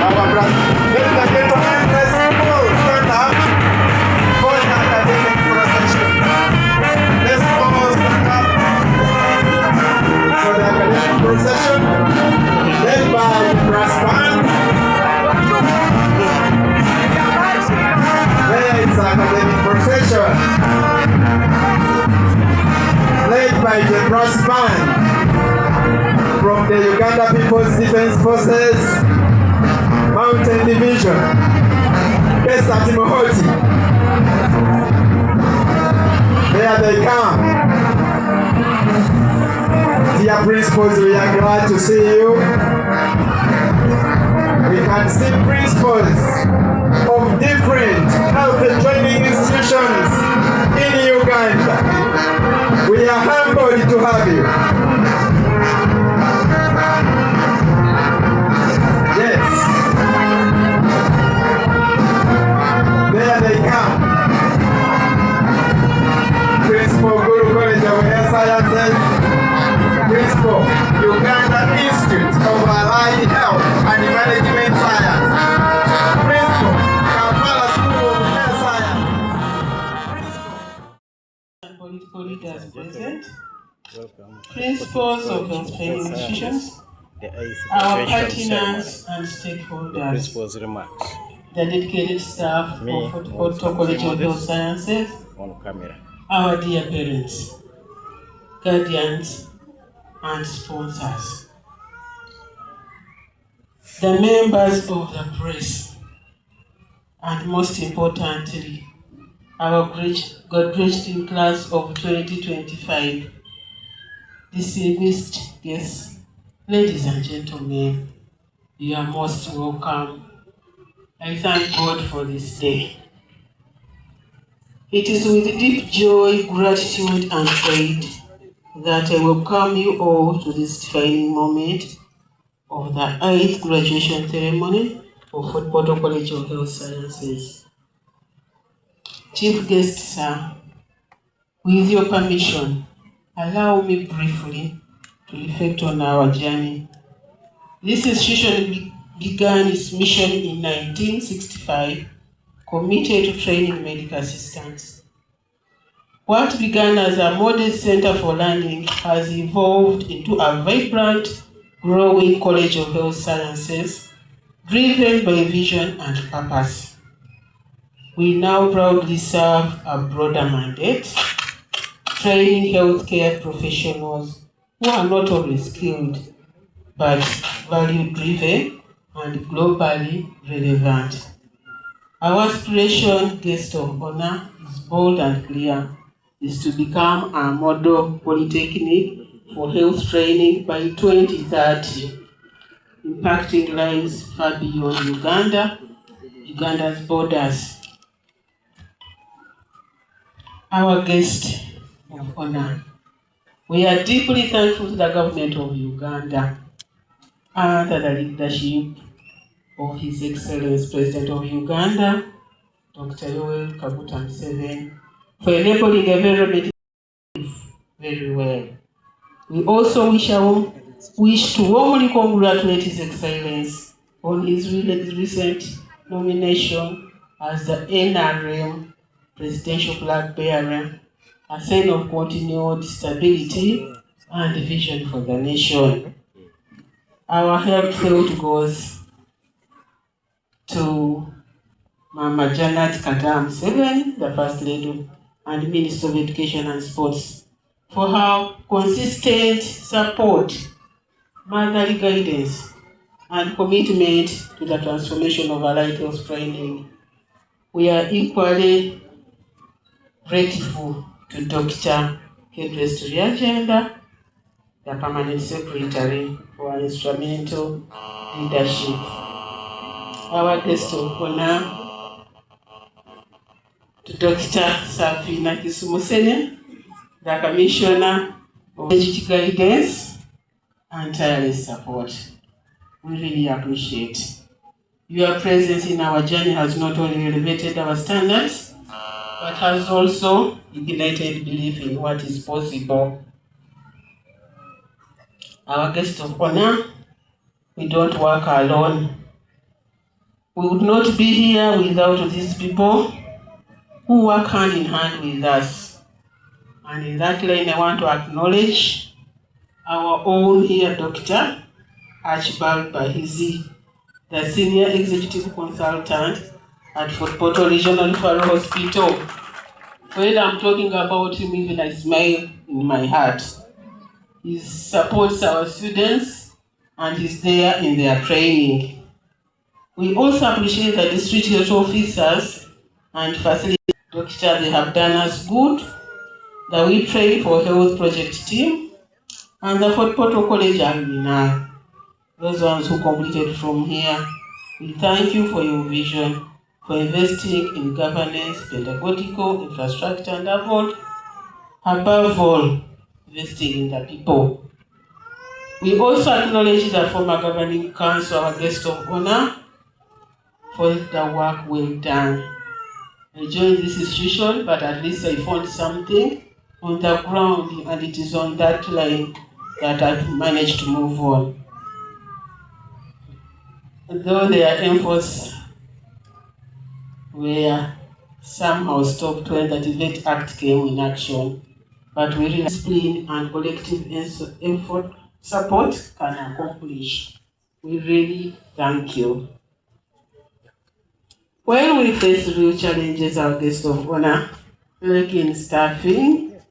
our brother. Ladies and gentlemen, let's all stand up for the academic procession. Let's all stand up for the academic procession, led by brass band. There is academic procession, led by the brass band from the Uganda People's Defense Forces Mountain Division, based at Mohoti. There they come. Dear principals, we are glad to see you. We can see principals of different health and training institutions in Uganda. We are humbled to have you. Yes. There they come. Principal Guru College of Health Sciences, Principal Uganda Institute of Allied Health and Management Science, Principal Kampala School of Health Science. Political leaders present, principals of health training institutions, our partners and stakeholders, principal's remarks, the dedicated staff of Horticultural College of Health Sciences, on camera, our dear parents, guardians, and sponsors, the members of the press, and most importantly, our graduating class of 2025, distinguished guests, ladies and gentlemen, you are most welcome. I thank God for this day. It is with deep joy, gratitude, and pride that I welcome you all to this defining moment of the 8th graduation ceremony of Horticultural College of Health Sciences. Chief guests, sir, with your permission, allow me briefly to reflect on our journey. This institution began its mission in 1965, committed to training medical assistants. What began as a modest center for learning has evolved into a vibrant, growing College of Health Sciences, driven by vision and purpose. We now proudly serve a broader mandate, training healthcare professionals who are not only skilled, but value-driven and globally relevant. Our aspiration, guest of honor, is bold and clear, is to become a model polytechnic for health training by 2030, impacting lives far beyond Uganda's borders. Our guest of honor, we are deeply thankful to the government of Uganda under the leadership of His Excellency President of Uganda, Dr. Yoweri Kaguta Museveni, for enabling environment very well. We also wish to warmly congratulate His Excellency on his recent nomination as the NRM Presidential Flag Bearer, a sign of continued stability and vision for the nation. Our heartfelt goes to Mama Janet Kaguta Museveni, the First Lady and Minister of Education and Sports, for her consistent support, motherly guidance, and commitment to the transformation of allied health training. We are equally grateful to Dr. Cherished, the Permanent Secretary, for her instrumental leadership. Our guest of honor, to Dr. Safina Kisumusene, the Commissioner of Education Guidance and tireless support. We really appreciate. Your presence in our journey has not only elevated our standards, but has also ignited belief in what is possible. Our guest of honor, we don't work alone. We would not be here without these people who work hand in hand with us. And in that line, I want to acknowledge our own here, Dr. Archibald Bahizi, the Senior Executive Consultant at Fort Portal Regional Referral Hospital. When I'm talking about him, even I smile in my heart. He supports our students and is there in their training. We also appreciate the district health officers and facilities. Doctor, they have done us good. The We Train for Health project team and the Fort Portal College alumni. Those ones who completed from here. We thank you for your vision, for investing in governance, pedagogical, infrastructure, and above all, investing in the people. We also acknowledge the former governing council, our guest of honor, for the work well done. I joined this institution, but at least I found something on the ground, and it is on that line that I've managed to move on. Though their efforts were somehow stopped when the Debate Act came in action, but we really discipline and collective effort support can accomplish. We really thank you. When we face real challenges, our guest of honor, like in staffing,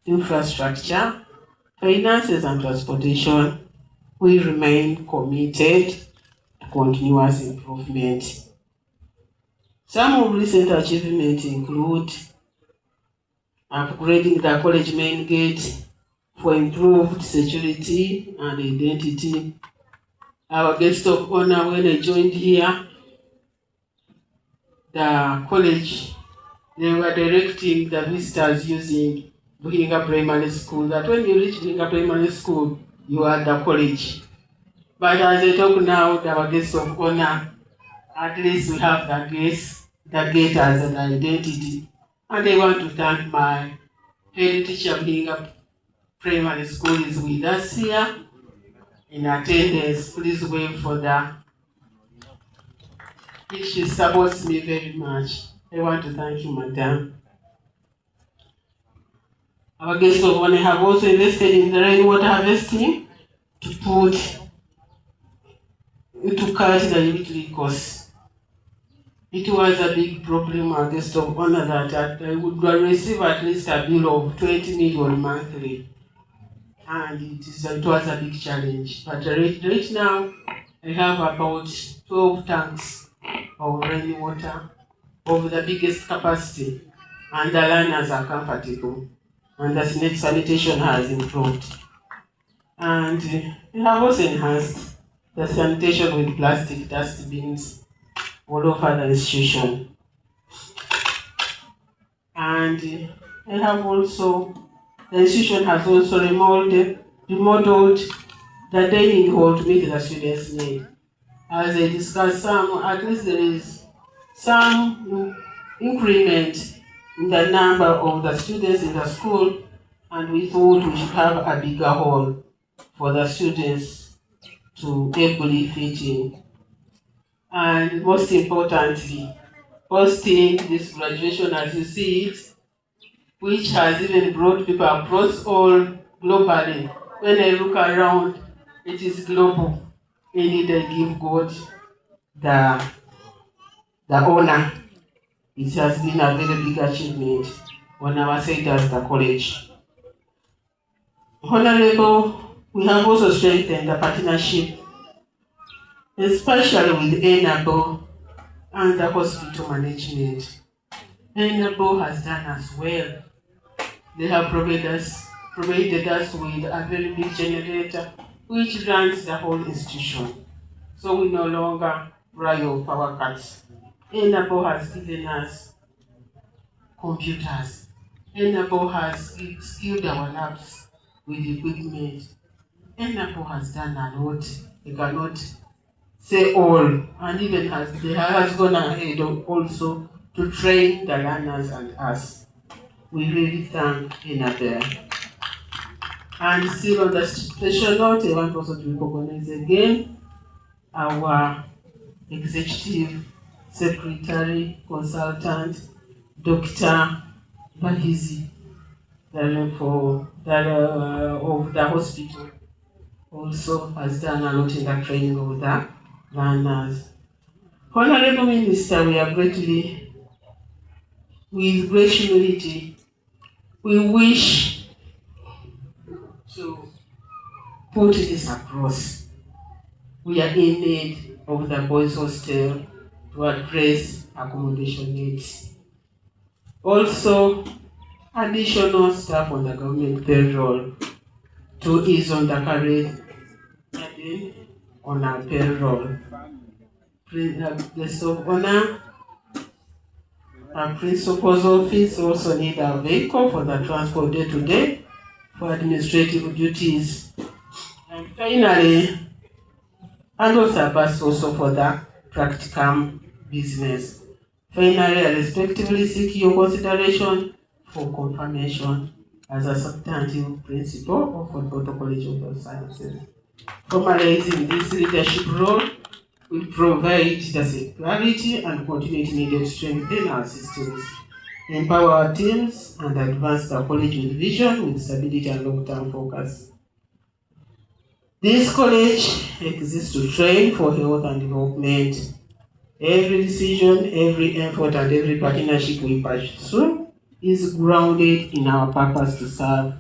infrastructure, finances, and transportation, we remain committed to continuous improvement. Some of recent achievements include upgrading the college main gate for improved security and identity. Our guest of honor, when I joined here, the college, they were directing the visitors using Buhinga Primary School, that when you reach Buhinga Primary School, you are the college. But as I talk now, our guest of honor, at least we have the gate as an identity. And I want to thank my head teacher, Buhinga Primary School is with us here in attendance. Please wait for the. She supports me very much. I want to thank you, madam. Our guests of honor have also invested in the rainwater harvesting to cut the utility costs. It was a big problem, our guest of honor, that I would receive at least a bill of 20 million monthly. And it was a big challenge. But right now, I have about 12 tanks of rainwater of the biggest capacity, and the learners are comfortable, and the sanitation has improved. And we have also enhanced the sanitation with plastic dustbins all over the institution. And I have also, the institution has also remodeled the dining hall to meet the students' need. As I discussed at least there is some increment in the number of the students in the school, and we thought we should have a bigger hall for the students to ably fit in. And most importantly, hosting this graduation as you see it, which has even brought people across all globally. When I look around, it is global. Indeed, I give God the honor. It has been a very big achievement on our side as the college. Honorable, we have also strengthened the partnership, especially with Enable and the hospital management. Enable has done us well. They have provided us with a very big generator which runs the whole institution. So we no longer rely on power cuts. Enable has given us computers. Enable has skilled our labs with equipment. Enable has done a lot. We cannot say all, and even has gone ahead also to train the learners and us. We really thank Enable. And still on the special note, I want also to recognize again our executive secretary, consultant, Dr. Bahizi, of the hospital, also has done a lot in the training of the learners. Honorable Minister, with great humility, we wish to put this across. We are in need of the boys' hostel to address accommodation needs. Also, additional staff on the government payroll to ease on the current burden on our payroll. Guest of honor, our principal's office also need a vehicle for the transport day-to-day for administrative duties. And finally, and also a bus also for the practicum business. Finally, I respectively seek your consideration for confirmation as a substantive principal of Fort College of Health Sciences. Formalizing this leadership role will provide the security and continuity needed to strengthen our systems, empower our teams, and advance the college with vision, with stability and long-term focus. This college exists to train for health and development. Every decision, every effort, and every partnership we pursue is grounded in our purpose to serve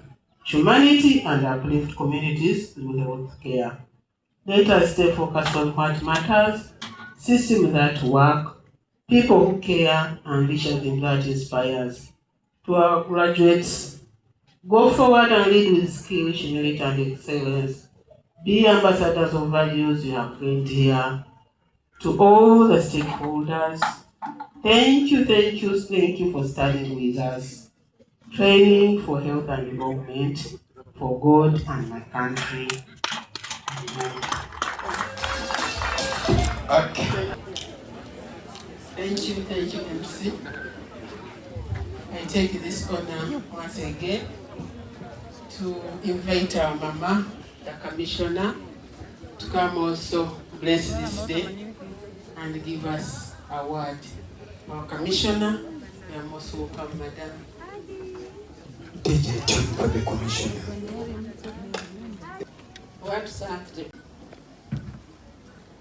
humanity and uplift communities through health care. Let us stay focused on what matters, systems that work, people who care, and vision that inspires. To our graduates, go forward and lead with skill, humility, and excellence. Be ambassadors of values you have gained here. To all the stakeholders, thank you for studying with us. Training for health and development, for God and my country. Okay. Thank you, MC. I take this honor once again to invite our Mama, the Commissioner, to come also bless this day and give us a word. Our Commissioner, you are most welcome, Madam. DJ John for the Commissioner. Want to thank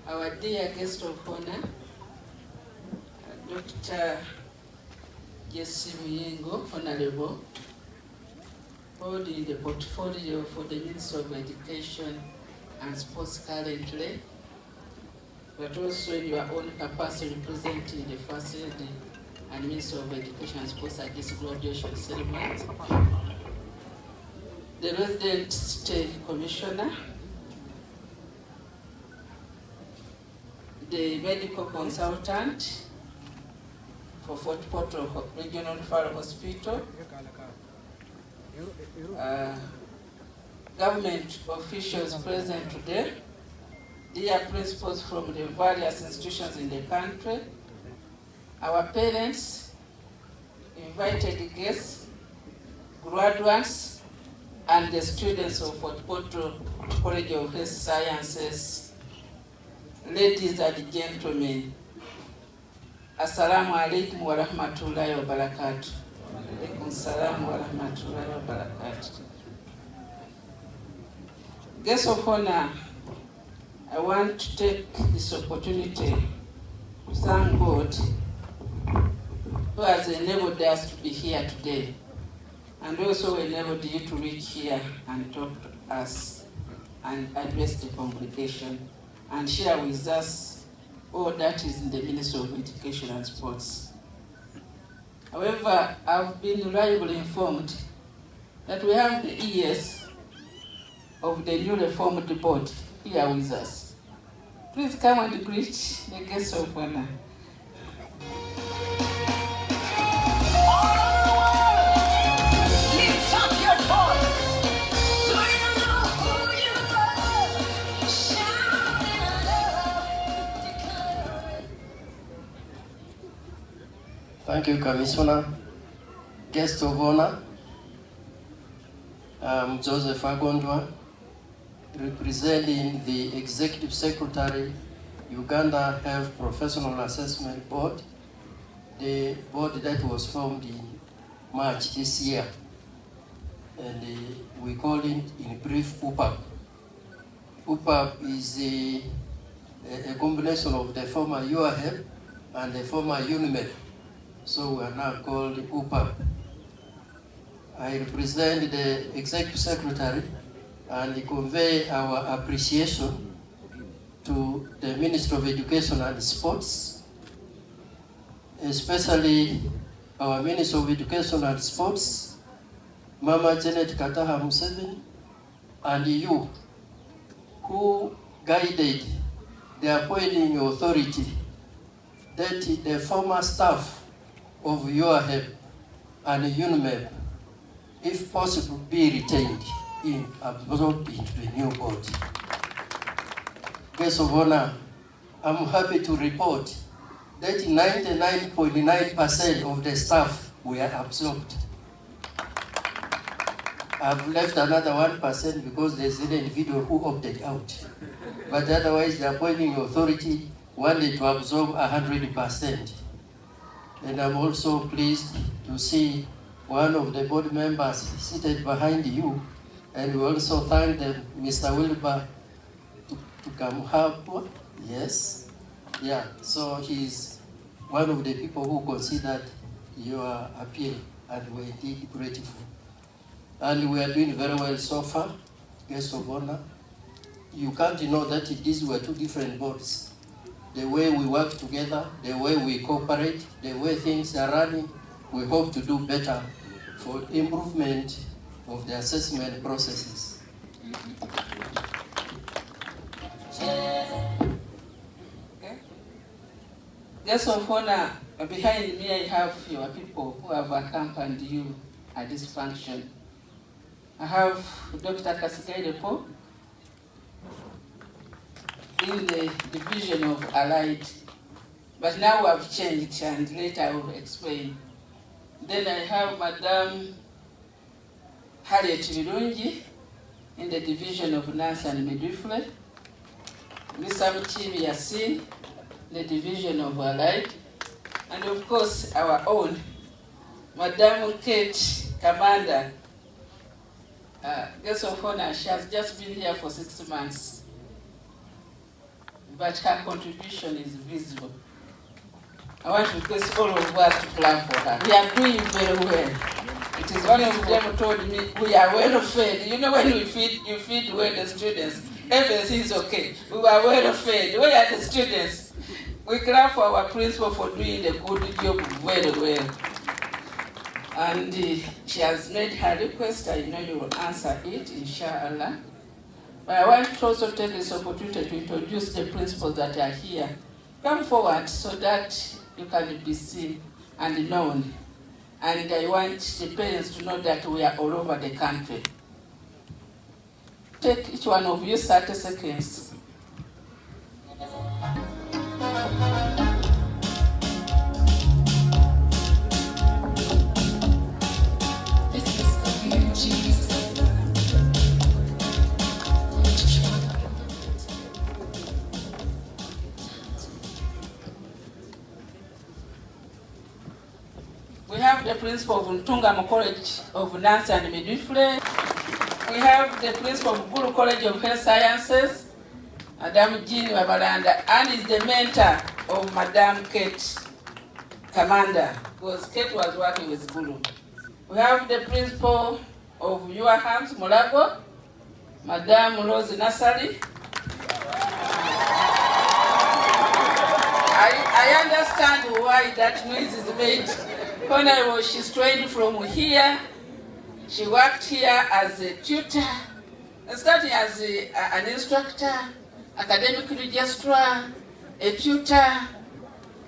our dear guest of honor, Dr. Jesse Muyengo, Honorable, holding the portfolio for the Ministry of Education and Sports currently, but also in your own capacity representing the First Lady and Minister of Education and Sports at this graduation ceremony. The resident state commissioner, the medical consultant for Fort Portal Regional Referral Hospital, government officials present today, dear principals from the various institutions in the country, our parents, invited guests, graduates, and the students of Fort Portal College of Health Sciences, ladies and gentlemen, Assalamu alaikum wa rahmatullahi wa barakatuh. Alaikum salam wa rahmatullahi wa barakatuh. Guests of honor, I want to take this opportunity to thank God who has enabled us to be here today, and also enabled you to reach here and talk to us and address the congregation and share with us all that is in the Ministry of Education and Sports. However, I've been reliably informed that we have the ES of the newly formed board here with us. Please come and greet the guests of honor. Thank you, Commissioner. Guest of honor, I'm Joseph Agondwa, representing the Executive Secretary Uganda Health Professional Assessment Board, the board that was formed in March this year. And we call it in brief UPAP. UPAP is a combination of the former UAHEP and the former UNIMED. So we are now called UPAP. I represent the Executive Secretary and convey our appreciation to the Ministry of Education and Sports, especially our Minister of Education and Sports, Mama Janet Kataha Museveni, and you, who guided the appointing authority that the former staff of UAHEP and UNIMEP, if possible, be retained in absorbed into the new board. Guest of honor, I'm happy to report that 99.9% of the staff were absorbed. I've left another 1% because there's an individual who opted out. But otherwise, the appointing authority wanted to absorb 100%. And I'm also pleased to see one of the board members seated behind you. And we also thank them, Mr. Wilbur, to come help. Yes. Yeah, so he's one of the people who considered your appeal, and we're indeed grateful. And we are doing very well so far, guest of honor. You can't know that these were two different boards. The way we work together, the way we cooperate, the way things are running, we hope to do better for improvement of the assessment processes. Guest of honor, behind me I have your people who have accompanied you at this function. I have Dr. Kasigaidepo in the division of Allied, but now we have changed and later I will explain. Then I have Madam Harriet Virungi in the division of Nurse and Midwifery, Mr. Mchibi Yasin, the division of Allied, and of course our own Madam Kate Commander. Guest of honor, she has just been here for 6 months, but her contribution is visible. I want to request all of us to clap for her. We are doing very well. It is one of them told me we are well fed. You know, when you feed well the students, everything is okay. We were well fed. Where are the students? We clap for our principal for doing the good job very well. And she has made her request. I know you will answer it, inshallah. But I want to also take this opportunity to introduce the principals that are here. Come forward so that you can be seen and known. And I want the parents to know that we are all over the country. Take each one of you 30 seconds. We have the principal of Ntungamo College of Nurse and Midwifery. We have the principal of Guru College of Health Sciences, Madam Jean Wabalanda, and is the mentor of Madam Kate Commander, because Kate was working with Guru. We have the principal of Your Hands, Mulago, Madam Rose Nasari. I understand why that noise is made. When she's trained from here, she worked here as a tutor, starting as an instructor, academic registrar, a tutor,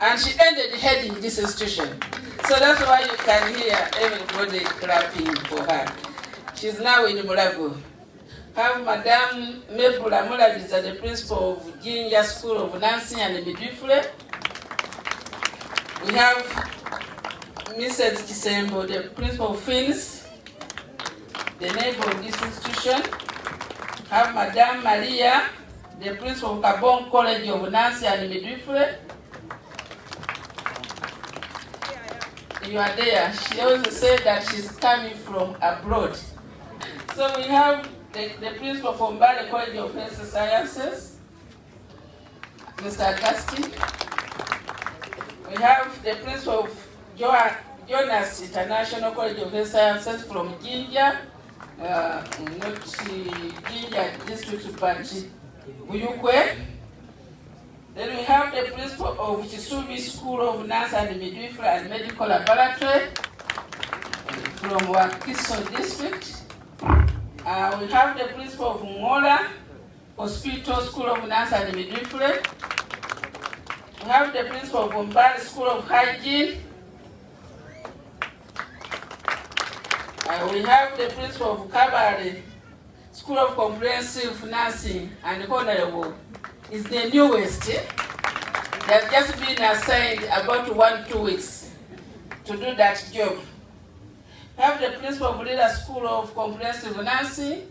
and she ended heading this institution. So that's why you can hear everybody clapping for her. She's now in Mulago. Have Madam Mebula Mulabiza, the principal of Jinja School of Nursing and Midwifery. We have Mrs. Kisembo, the principal of Fins, the neighbor of this institution. Have Madam Maria the principal of Kabong College of Nursing and Midwifery. You are there. She also said that she's coming from abroad. So we have the principal from Mbale College of Health Sciences, Mr. Augustine. We have the principal of Jonas International College of Health Sciences from Jinja, not Jinja district, but Uyukwe. Then we have the principal of Chisubi School of Nurse and Midwifery and Medical Laboratory from Wakiso district. We have the principal of Ngola Hospital School of Nurse and Midwifery. We have the principal of Mbale School of Hygiene. We have the principal of Kabale School of Comprehensive Nursing and Honorable is the newest. They have just been assigned about 1-2 weeks to do that job. We have the principal of Leader School of Comprehensive Nursing.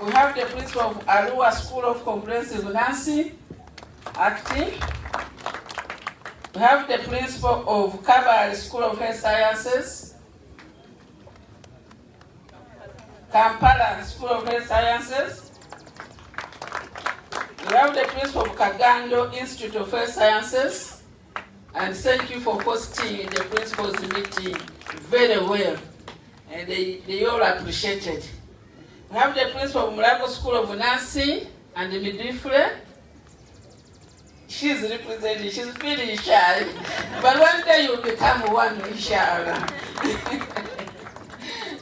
We have the principal of Arua School of Comprehensive Nursing, acting. We have the principal of Kabale School of Health Sciences, Kampala School of Health Sciences. We have the principal of Kagando Institute of Health Sciences, and thank you for hosting the principals meeting very well, and they all appreciated. We have the principal of Mulago School of Nursing and Midwifery. She's representing, she's feeling shy, but one day you'll become one, inshallah.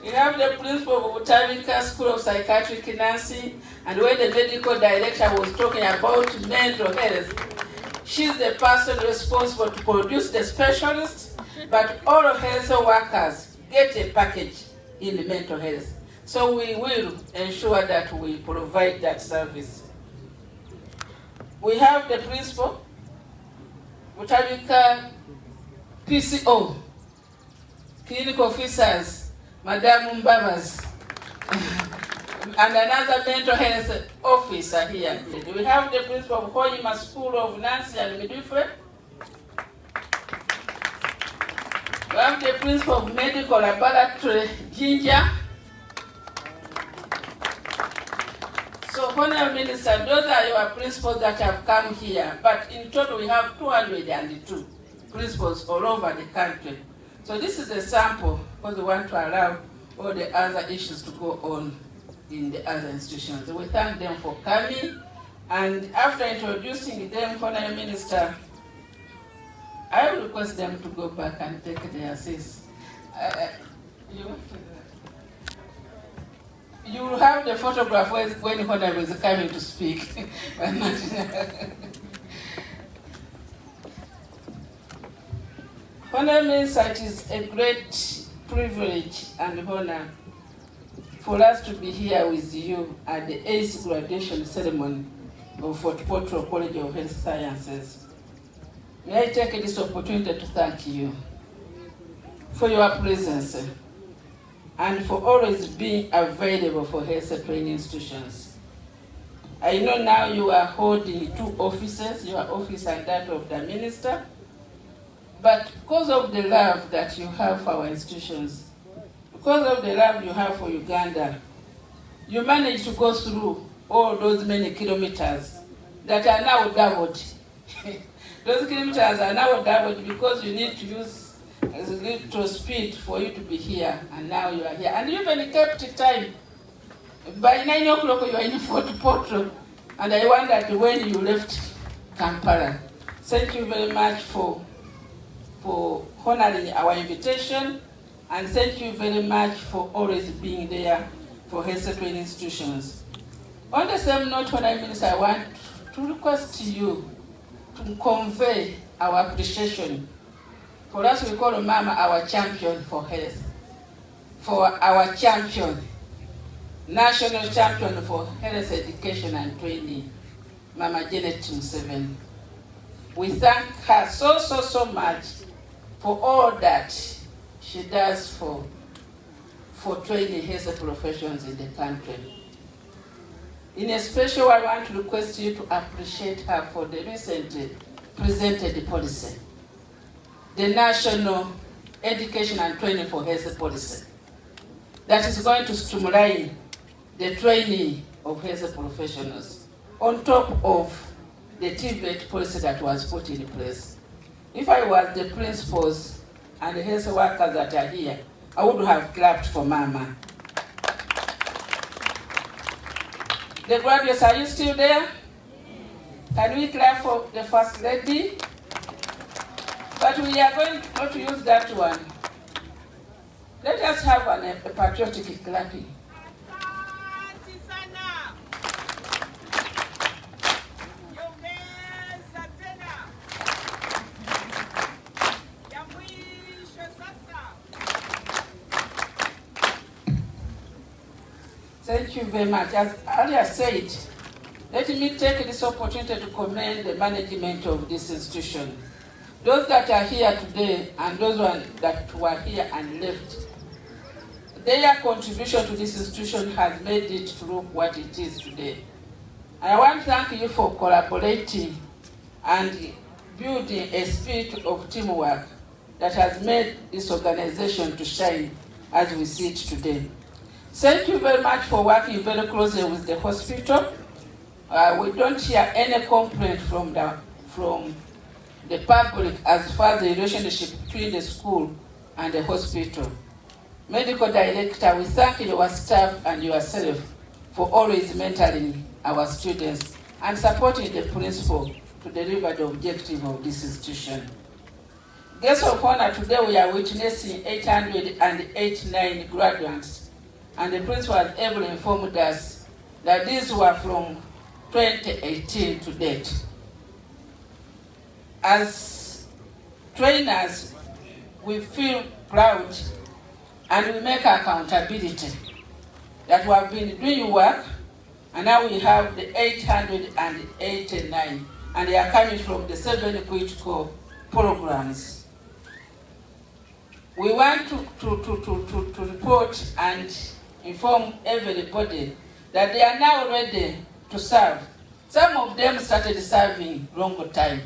We have the principal of Utabika School of Psychiatric Nursing, and when the medical director was talking about mental health, she's the person responsible to produce the specialists, but all health workers get a package in the mental health. So we will ensure that we provide that service. We have the principal, Utabika PCO, clinical officers, Madam Mbabas, and another mental health officer here. We have the principal of Hoima School of Nursing and Midwifery. We have the principal of Medical Laboratory, Jinja. So, Honorable Minister, those are your principals that have come here, but in total we have 202 principals all over the country. So this is a sample, because we want to allow all the other issues to go on in the other institutions. We thank them for coming, and after introducing them, Honorable Minister, I will request them to go back and take their seats. You will have the photograph when Honorable is coming to speak. Honorable Minister, it is a great privilege and honor for us to be here with you at the 8th graduation ceremony of Fort Portal College of Health Sciences. May I take this opportunity to thank you for your presence and for always being available for health training institutions. I know now you are holding 2 offices, your office and that of the minister, but because of the love that you have for our institutions, because of the love you have for Uganda, you managed to go through all those many kilometers that are now doubled. Those kilometers are now doubled because you need to use a little speed for you to be here, and now you are here. And you even kept time. By 9 o'clock you are in Fort Portal, and I wondered when you left Kampala. Thank you very much for honoring our invitation, and thank you very much for always being there for health training institutions. On the same note, Honorable Minister, I want to request you to convey our appreciation. For us, we call Mama our champion for health, for our champion, national champion for health education and training, Mama Janet Museveni. We thank her so much for all that she does for training health professions in the country. In a special, I want to request you to appreciate her for the recently presented policy, the National Education and Training for Health Policy, that is going to streamline the training of health professionals on top of the TVET policy that was put in place. If I was the principals and the health workers that are here, I would have clapped for Mama. The graduates, are you still there? Can we clap for the First Lady? But we are going to not use that one. Let us have a patriotic clapping. Thank you very much. As earlier said, let me take this opportunity to commend the management of this institution. Those that are here today and those that were here and left, their contribution to this institution has made it through what it is today. And I want to thank you for collaborating and building a spirit of teamwork that has made this organization to shine as we see it today. Thank you very much for working very closely with the hospital. We don't hear any complaint from the public as far as the relationship between the school and the hospital. Medical Director, we thank your staff and yourself for always mentoring our students and supporting the principal to deliver the objective of this institution. Guests of honor, today we are witnessing 889 graduates, and the principal has able informed us that these were from 2018 to date. As trainers, we feel proud and we make accountability that we have been doing work, and now we have the 889, and they are coming from the 7 critical programs. We want to report and inform everybody that they are now ready to serve. Some of them started serving longer time,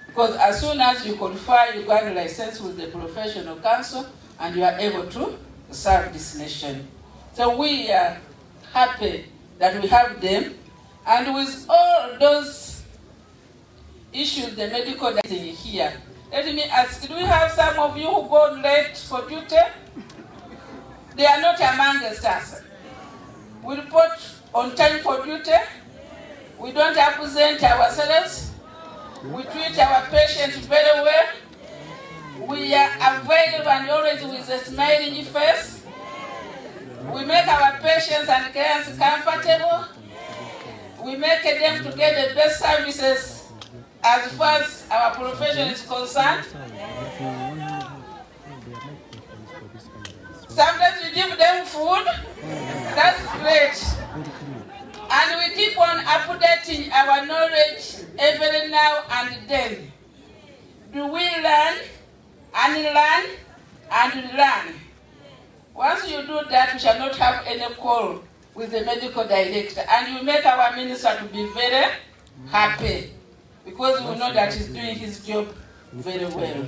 because as soon as you qualify, you got a license with the professional council and you are able to serve this nation. So we are happy that we have them, and with all those issues, the medical that is here, let me ask, do we have some of you who go late for duty? They are not among us. We report on time for duty. We don't represent ourselves. We treat our patients very well. We are available and always with a smiling face. We make our patients and clients comfortable. We make them to get the best services as far as our profession is concerned. Sometimes we give them food. That's great. And we keep on updating our knowledge every now and then. Do we learn and learn and learn? Once you do that, we shall not have any quarrel with the medical director, and we make our minister to be very happy, because we know that he's doing his job very well.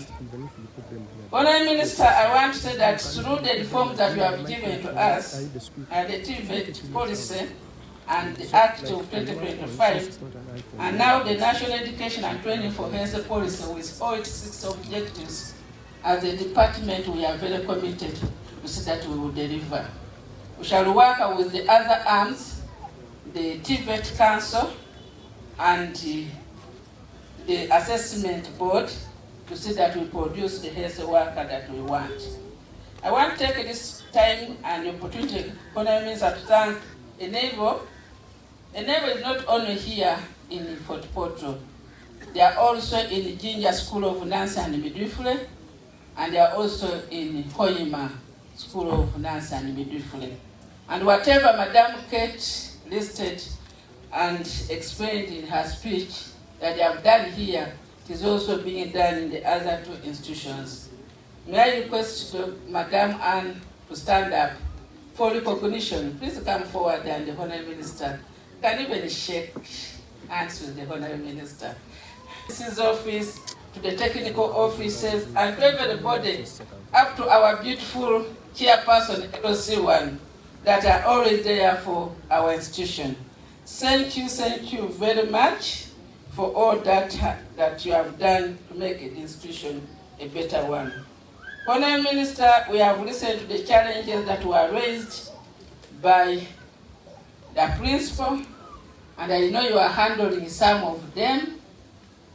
Honourable Minister, I want to say that through the reforms that you have given to us, the TVET policy and the Act of 2025, and now the National Education and Training for Health Policy with all its 6 objectives, as a department we are very committed to see that we will deliver. We shall work with the other arms, the TVET Council and the Assessment Board, to see that we produce the health worker that we want. I want to take this time and opportunity, Honourable Minister, to thank Enable. Enable is not only here in Fort Portal, they are also in Ginger School of Nursing and Midwifery, and they are also in Hoima School of Nursing and Midwifery. And whatever Madam Kate listed and explained in her speech that they have done here, it is also being done in the other 2 institutions. May I request Madam Anne to stand up for recognition. Please come forward, and the Honourable Minister. can even shake hands with the Honorable Minister. His office, to the technical offices, and to everybody, up to our beautiful chairperson, LOC1, that are always there for our institution. Thank you very much for all that you have done to make the institution a better one. Honorable Minister, we have listened to the challenges that were raised by the principal, and I know you are handling some of them.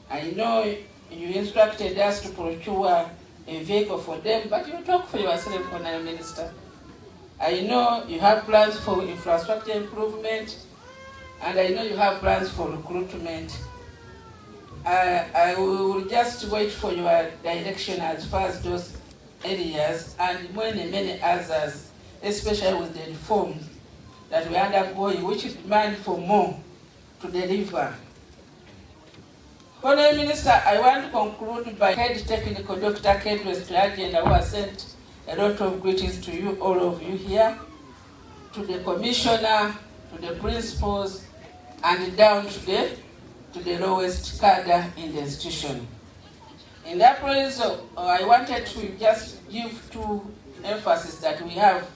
I know you instructed us to procure a vehicle for them, but you talk for yourself, Honorable Minister. I know you have plans for infrastructure improvement, and I know you have plans for recruitment. I will just wait for your direction as far as those areas and many others, especially with the reforms that we are undergoing, which demand for more to deliver. Honorable Minister, I want to conclude by Head Technical Dr. Cherished, who has sent a lot of greetings to you, all of you here, to the Commissioner, to the principals, and down to the lowest cadre in the institution. In that place, I wanted to just give two emphasis that we have.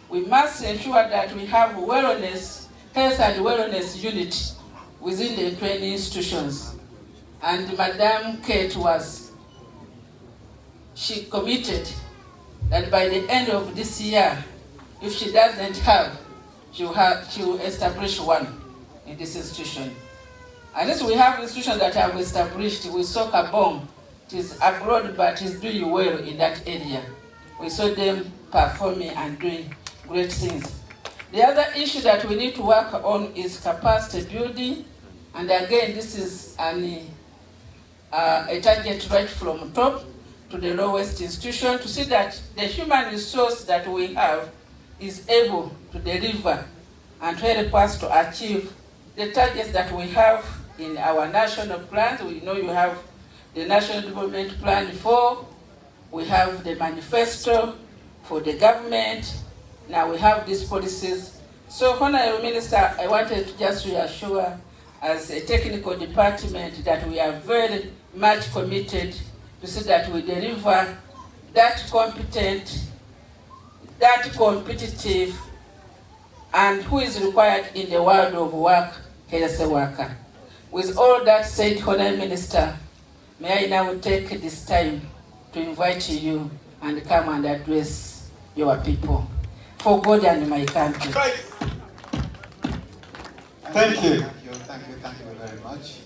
We must ensure that we have wellness, health and wellness unit within the training institutions. And Madam Kate she committed that by the end of this year, if she doesn't have, she will establish one in this institution. And this we have institutions that have established with soccer bomb. It is abroad, but is doing well in that area. We saw them performing and doing great things. The other issue that we need to work on is capacity building. And again, this is a target right from top to the lowest institution to see that the human resource that we have is able to deliver and to help us to achieve the targets that we have in our national plans. We know you have the National Development Plan 4, we have the manifesto for the government, now we have these policies. So, Honorable Minister, I wanted to just reassure as a technical department that we are very much committed to see that we deliver that competent, that competitive, and who is required in the world of work, health worker. With all that said, Honorable Minister, may I now take this time to invite you and come and address your people for God and my country. Right. Thank you. Thank you very much.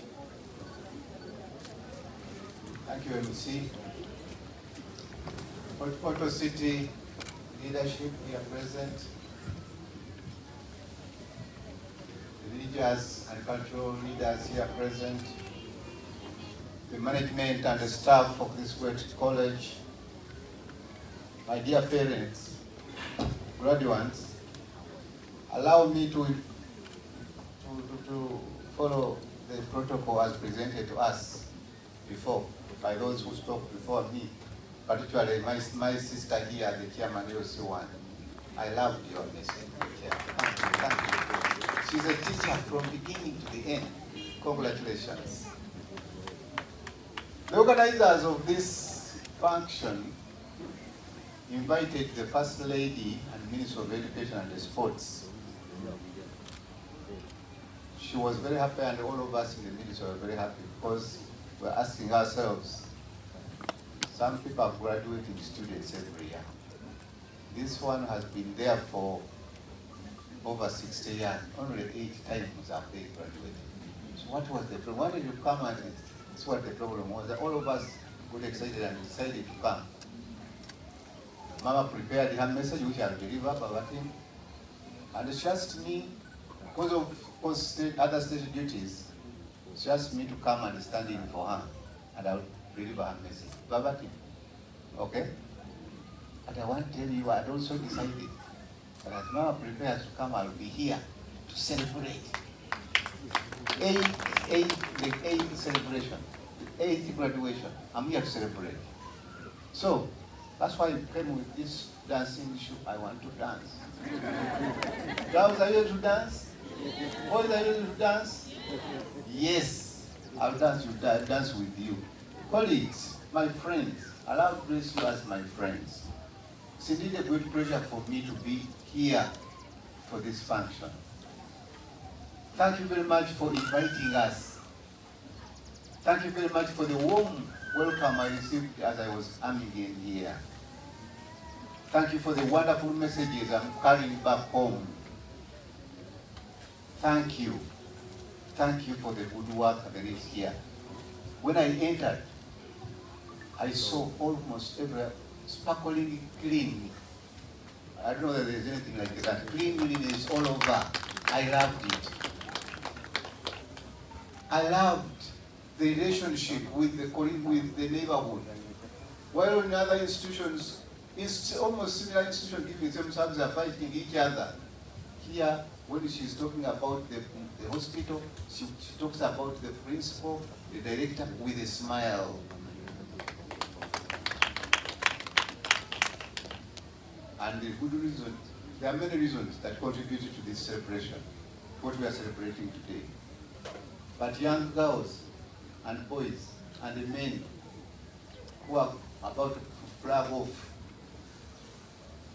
Thank you, MC. Photo City leadership here present. Religious and cultural leaders here present. The management and the staff of this great college. My dear parents, graduates, allow me to follow the protocol as presented to us before by those who spoke before me, particularly my sister here, the chairman LC1. I loved your message, Chair. Thank you. She's a teacher from beginning to the end. Congratulations. The organizers of this function invited the First Lady and Minister of Education and Sports. She was very happy, and all of us in the ministry were very happy because we're asking ourselves, some people are graduating students every year. This one has been there for over 60 years. Only 8 times have they graduated. So what was the problem? Why did you come and see what the problem was? All of us got excited and decided to come. Mama prepared her message, which I'll deliver verbatim. And she asked me, because of other state duties, she asked me to come and stand in for her, and I'll deliver her message verbatim. Okay? But I want to tell you, I had also decided that as Mama prepares to come, I'll be here to celebrate the 8th celebration, the 8th graduation. I'm here to celebrate. So that's why I came with this dancing shoe. I want to dance. Girls, are you to dance? Boys, are you ready to dance? Yes, I'll dance with you. Colleagues, my friends, allow grace you as my friends. It's indeed a great pleasure for me to be here for this function. Thank you very much for inviting us. Thank you very much for the warm welcome I received as I was coming in here. Thank you for the wonderful messages I'm carrying back home. Thank you. Thank you for the good work that is here. When I entered, I saw almost every sparkling clean. I don't know that there's anything like that. Cleanliness all over. I loved it. I loved the relationship with the neighborhood. While in other institutions, it's almost similar institutions giving themselves are fighting each other. Here, when she's talking about the hospital, she talks about the principal, the director, with a smile. And the good reason, there are many reasons that contributed to this celebration, what we are celebrating today. But young girls and boys and the men who are about to flag off,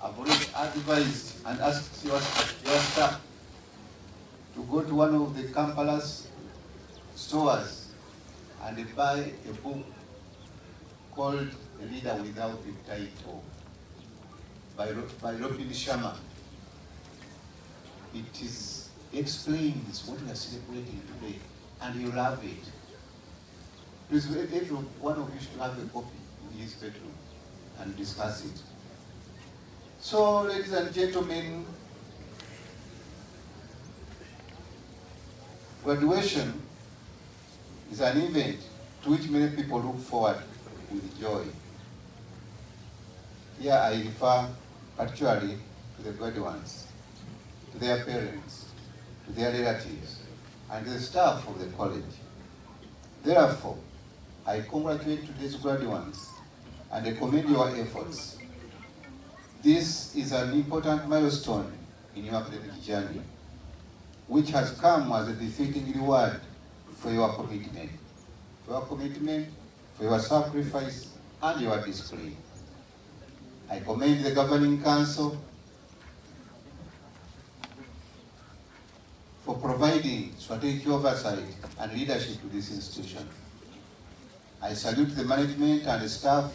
I've already advised and asked your staff to go to one of the Kampala's stores and buy a book called A Leader Without the Title by Robin Sharma. It explains what we are celebrating today, and you love it. Please, every one of you should have a copy in his bedroom and discuss it. So, ladies and gentlemen, graduation is an event to which many people look forward with joy. Here I refer particularly to the graduates, to their parents, to their relatives, and to the staff of the college. Therefore, I congratulate today's graduates and I commend your efforts. This is an important milestone in your academic journey, which has come as a befitting reward for your commitment, for your sacrifice, and your discipline. I commend the Governing Council for providing strategic oversight and leadership to this institution. I salute the management and the staff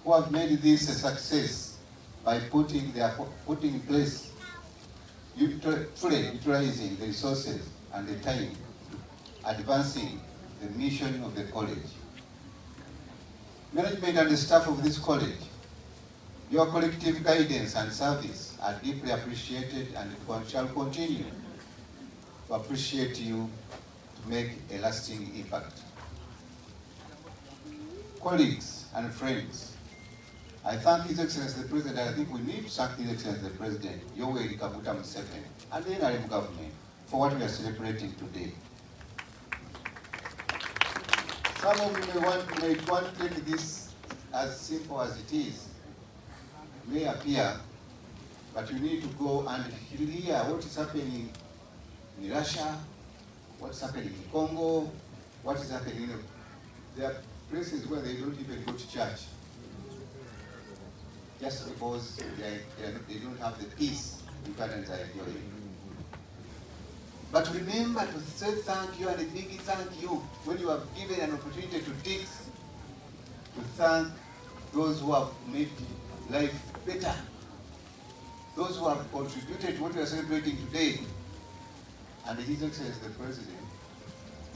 who have made this a success by putting in place, fully utilizing the resources and the time, advancing the mission of the college. Management and the staff of this college, your collective guidance and service are deeply appreciated and shall continue to appreciate you to make a lasting impact. Colleagues and friends, I thank His Excellency the President. I think we need to thank His Excellency the President, Yoweri Kaguta Museveni, and the NRM government for what we are celebrating today. Some of you may want to take this as simple as it is. It may appear, but you need to go and hear what is happening in Russia, what's happening in Congo, what is happening. There are places where they don't even go to church, just because they don't have the peace the parents are enjoying. But remember to say thank you and a big thank you when you have given an opportunity to dig, to thank those who have made life better, those who have contributed to what we are celebrating today. And His Excellency the President,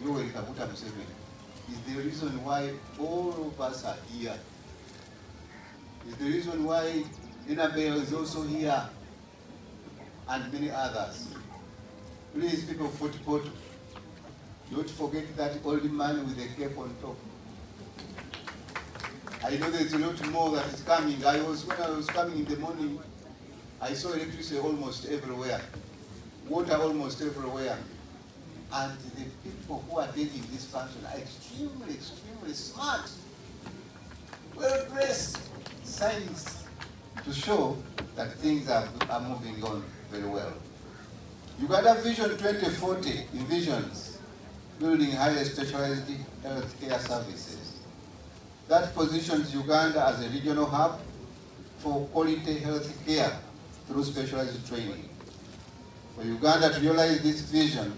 Yoweri Kaguta Museveni, is the reason why all of us are here. Is the reason why Annabelle is also here, and many others. Please, people of Fort Portal, don't forget that old man with the cape on top. I know there's a lot more that is coming. When I was coming in the morning, I saw electricity almost everywhere, water almost everywhere. And the people who are taking this function are extremely, extremely smart, well-dressed, signs to show that things are moving on very well. Uganda Vision 2040 envisions building highly specialized healthcare services. That positions Uganda as a regional hub for quality health care through specialized training. For Uganda to realize this vision,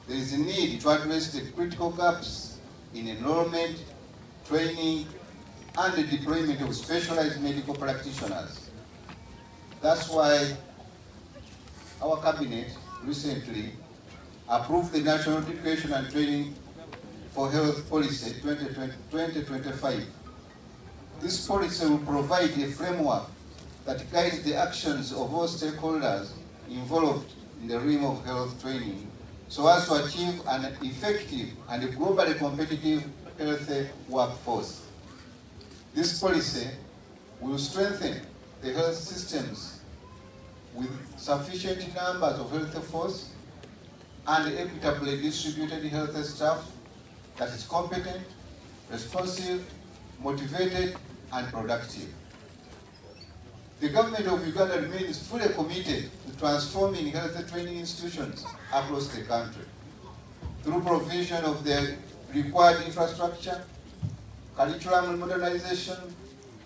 there is a need to address the critical gaps in enrollment, training, and the deployment of specialized medical practitioners. That's why our cabinet recently approved the National Education and Training for Health Policy 2025. This policy will provide a framework that guides the actions of all stakeholders involved in the realm of health training so as to achieve an effective and globally competitive health workforce. This policy will strengthen the health systems with sufficient numbers of health force and equitably distributed health staff that is competent, responsive, motivated, and productive. The government of Uganda remains fully committed to transforming health training institutions across the country through provision of the required infrastructure, curriculum modernization,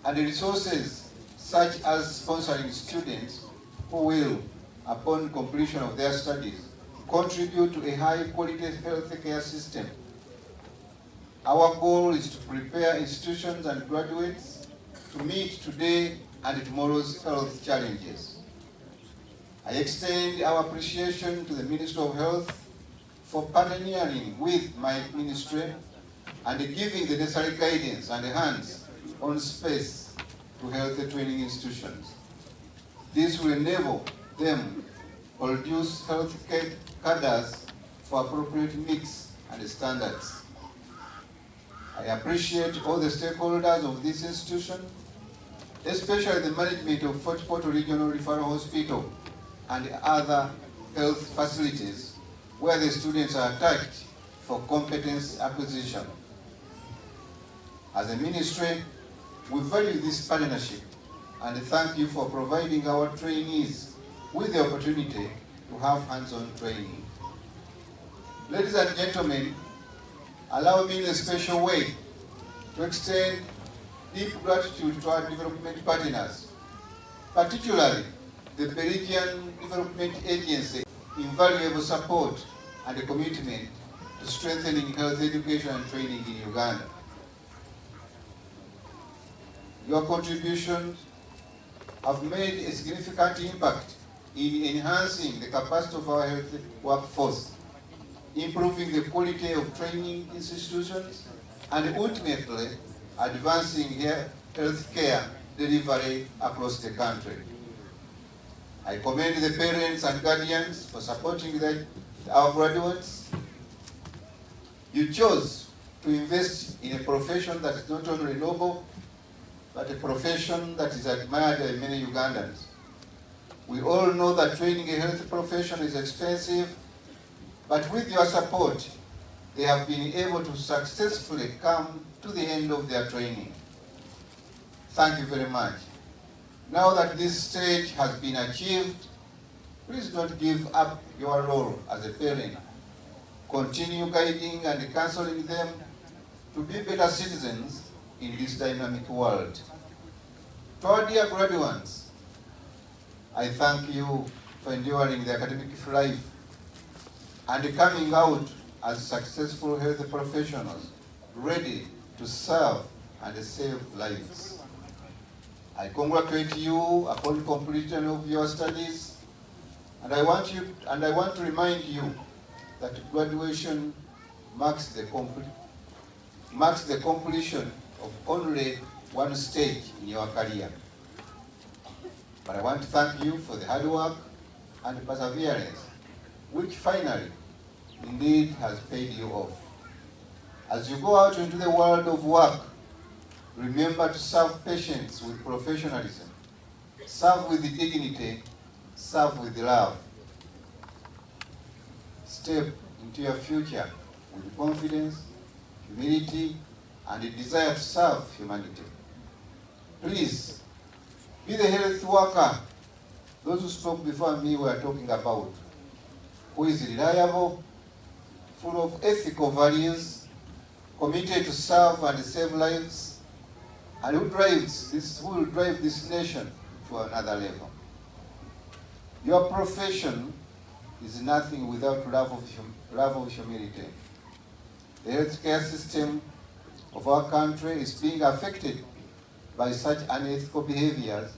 and resources such as sponsoring students who will, upon completion of their studies, contribute to a high-quality healthcare system. Our goal is to prepare institutions and graduates to meet today and tomorrow's health challenges. I extend our appreciation to the Minister of Health for partnering with my ministry and giving the necessary guidance and hands-on space to health training institutions. This will enable them to produce health cadres for appropriate mix and standards. I appreciate all the stakeholders of this institution, especially the management of Fort Portal Regional Referral Hospital and other health facilities where the students are attached for competence acquisition. As a ministry, we value this partnership and thank you for providing our trainees with the opportunity to have hands-on training. Ladies and gentlemen, allow me in a special way to extend deep gratitude to our development partners, particularly the Belgian Development Agency, invaluable support and commitment to strengthening health education and training in Uganda. Your contributions have made a significant impact in enhancing the capacity of our health workforce, improving the quality of training institutions, and ultimately advancing healthcare delivery across the country. I commend the parents and guardians for supporting our graduates. You chose to invest in a profession that is not only noble, but a profession that is admired by many Ugandans. We all know that training a health profession is expensive, but with your support, they have been able to successfully come to the end of their training. Thank you very much. Now that this stage has been achieved, please don't give up your role as a parent. Continue guiding and counseling them to be better citizens in this dynamic world. To our dear graduates, I thank you for enduring the academic life and coming out as successful health professionals, ready to serve and save lives. I congratulate you upon completion of your studies, and I want to remind you that graduation marks the completion of only one stage in your career. But I want to thank you for the hard work and perseverance, which finally, indeed, has paid you off. As you go out into the world of work, remember to serve patients with professionalism, serve with dignity, serve with love. Step into your future with confidence, humility, and a desire to serve humanity. Please, be the health worker those who spoke before me were talking about. who is reliable, full of ethical values, committed to serve and save lives, and who will drive this nation to another level. Your profession is nothing without love of humility. The healthcare system of our country is being affected by such unethical behaviors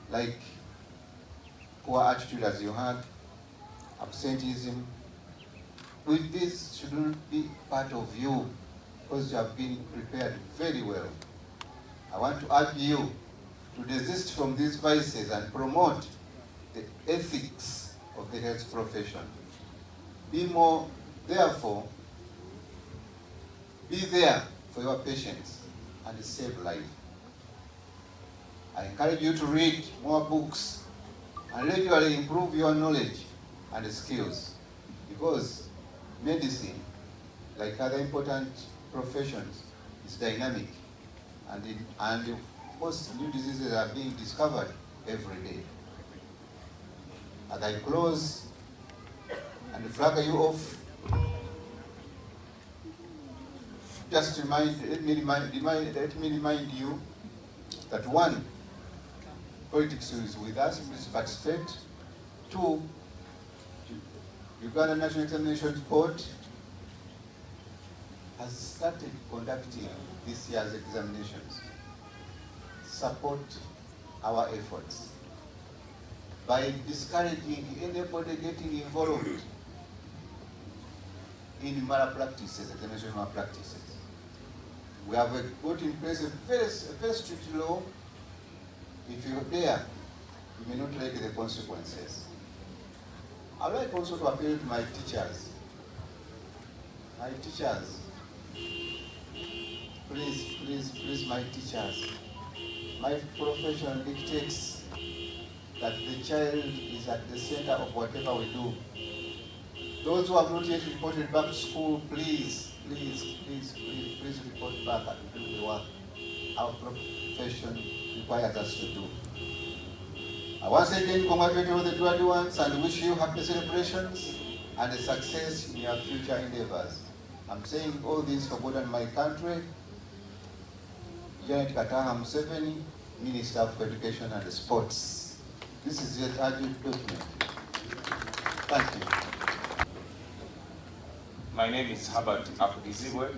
like poor attitude as you had, absenteeism. With this shouldn't be part of you because you have been prepared very well. I want to urge you to desist from these vices and promote the ethics of the health profession. Be there for your patients and save life. I encourage you to read more books and regularly improve your knowledge and skills, because medicine, like other important professions, is dynamic, and of course new diseases are being discovered every day. As I close and flag you off, just let me remind you that one, politics is with us, please participate. Two, Uganda National Examinations Board has started conducting this year's examinations. Support our efforts by discouraging anybody getting involved in malpractices, examination malpractices. We have put in place a very strict law. If you dare, you may not like the consequences. I'd like also to appeal to my teachers. My teachers, please, my teachers. My profession dictates that the child is at the center of whatever we do. Those who have not yet reported back to school, please report back and do the work our profession requires us to do. I once again congratulate all the graduates and wish you happy celebrations and success in your future endeavors. I'm saying all this for God and my country. Janet Kataha Museveni, Minister of Education and Sports. This is your urgent document. Thank you. My name is Herbert Akugizibwe.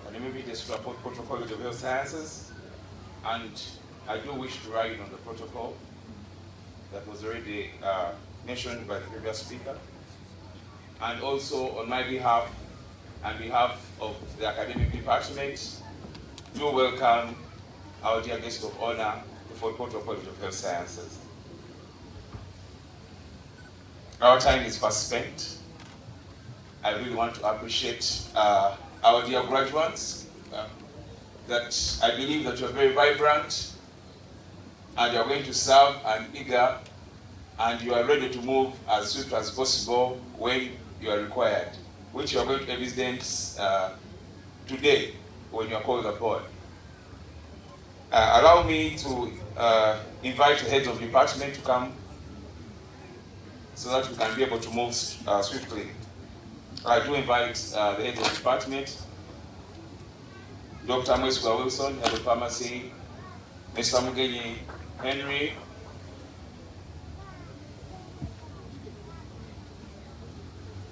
My name is the Protocol College of Health Sciences, and I do wish to write on the protocol that was already mentioned by the previous speaker, and also on my behalf and behalf of the academic department, do welcome our dear guest of honor, the Fort Portal College of Health Sciences. Our time is fast spent. I really want to appreciate our dear graduates, that I believe that you're very vibrant and you're going to serve and eager, and you are ready to move as swift as possible when you are required, which you are going to evidence today when you are called upon. Allow me to invite the heads of department to come so that we can be able to move swiftly. I do invite the head of department, Dr. Mweswa Wilson, head of pharmacy, Mr. Mugenyi Henry,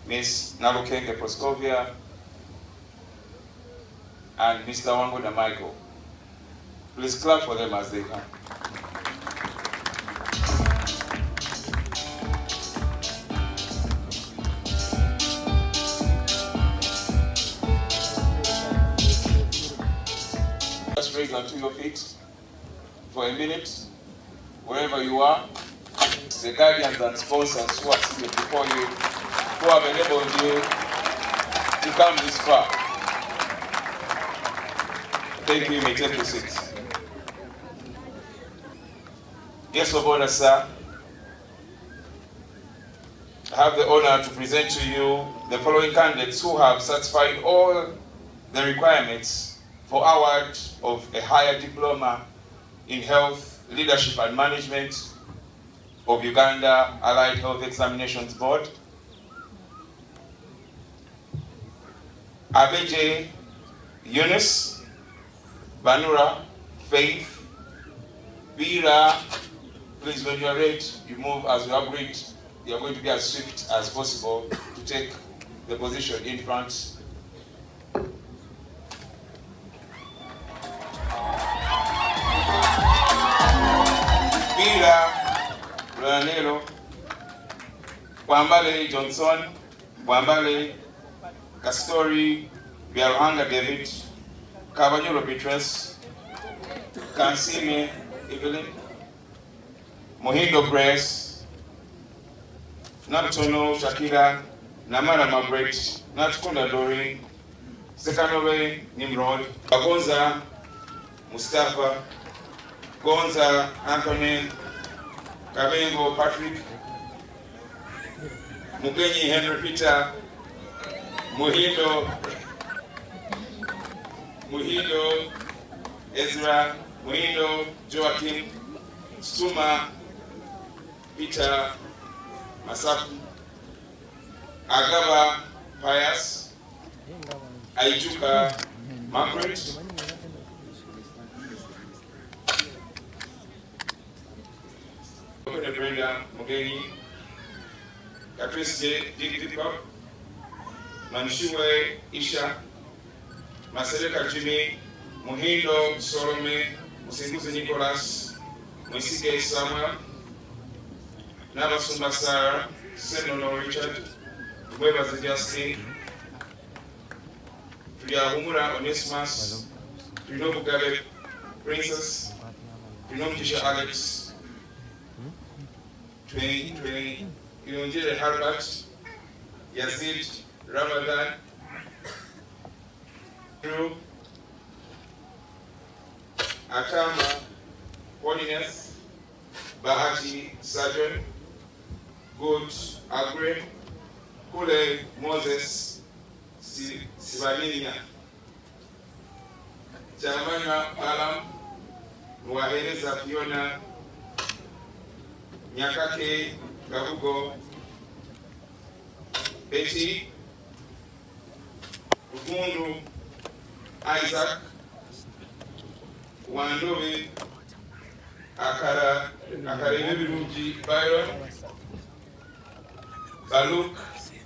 Ms. Nalukenge Proskovia, and Mr. Wangoda Michael. Please clap for them as they come. Just raise onto your feet for a minute, wherever you are. The guardians and sponsors who are seated before you, who have enabled you to come this far. Thank you. You may take your seats. Guests of honor, sir, I have the honor to present to you the following candidates who have satisfied all the requirements for award of a higher diploma in health, leadership and management of Uganda Allied Health Examinations Board, Abeje Eunice, Banura Faith, Bira, please when you are ready, you move as you agreed. You are going to be as swift as possible to take the position in front. Bira, Ranero, Wambale Johnson, Wambale Castori, Biaruhanga David, Cavanyolo Beatrice, Kansime Evelyn, Mohindo Press, Namtono Shakira, Namara Margaret, Natkunda Dori, Sekanove Nimrod, Bagonza Mustafa, Gonza Anthony, Kabengo Patrick, Mugenyi Henry Peter, Muhindo Ezra, Muhindo Joaquim, Stuma Peter Masafu, Agaba Pius, Aijuka Margaret, Brenda Mugenyi, Caprice Digipop, Manshiwe Isha, Maseleka Jimmy, Muhindo Solome, Musinguzi Nicholas, Mwisike Samuel, Nabasumba Sarah, Senono Richard, Weber Justin, Humura Onesimus, Bugabe Princess, Tisha Alex, Yunjire Herbert, Yazid Ramadan, Drew, Akama, Holiness, Bahati Sajan, Good Agre, Kule Moses, Sivalinia, Chamanya Palam, Mwahereza Fiona, Nyakake Gabugo, Betty, Ugundu, Isaac, Wandobe, Akarebiruji Byron, Baluk,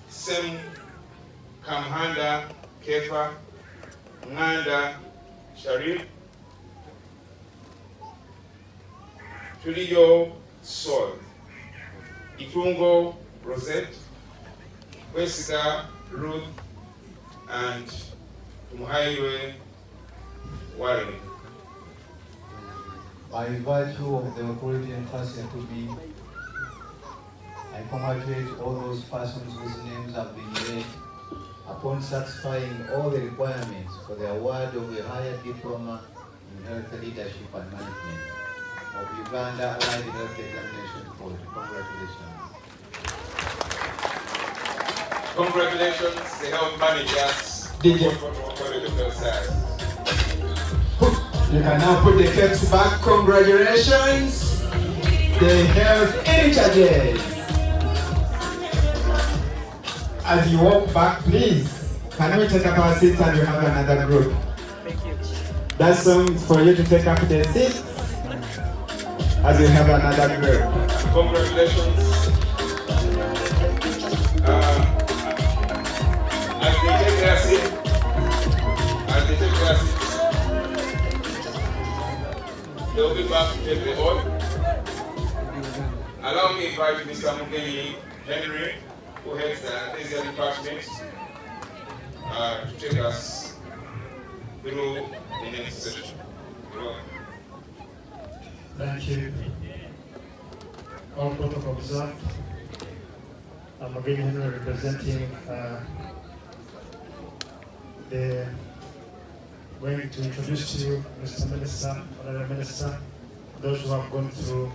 Sem, Kamhanda, Kefa, Nganda, Sharif, Tuliyo, Sol, Ifungo, Rosette, Wesika, Ruth, and Tumuhaiwe Warren. By virtue of the authority entrusted to me, I congratulate all those persons whose names have been read upon satisfying all the requirements for the award of a higher diploma in health leadership and management of Uganda Allied Health Examination Board. Congratulations. Congratulations, the health managers. You can now put the caps back. Congratulations, the health in charges. As you walk back, please, can we take up our seats and we have another group? Thank you. That song is for you to take up the seats as we have another group. Congratulations. As they take their seat, they will be back to take the oath. Allow me to invite Mr. Mugenyi Henry, who heads the anesthesia department, to take us through the next session. Thank you. All protocol observed. I'm Mugenyi Henry representing going to introduce to you Mr. Minister, Honorable Minister, those who have gone through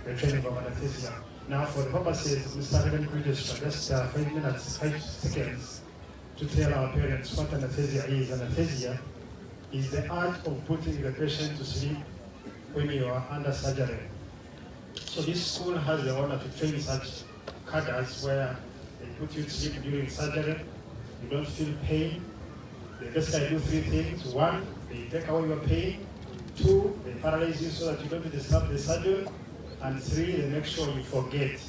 the training of anesthesia. Now, for the purposes, Mr. Reverend Registrar, just 5 minutes, 5 seconds to tell our parents what anesthesia is. Anesthesia is the art of putting the patient to sleep when you are under surgery. So this school has the honor to train such cadres where they put you to sleep during surgery, you don't feel pain. They basically do three things. One, they take away your pain. Two, they paralyze you so that you don't disturb the surgeon. And three, they make sure you forget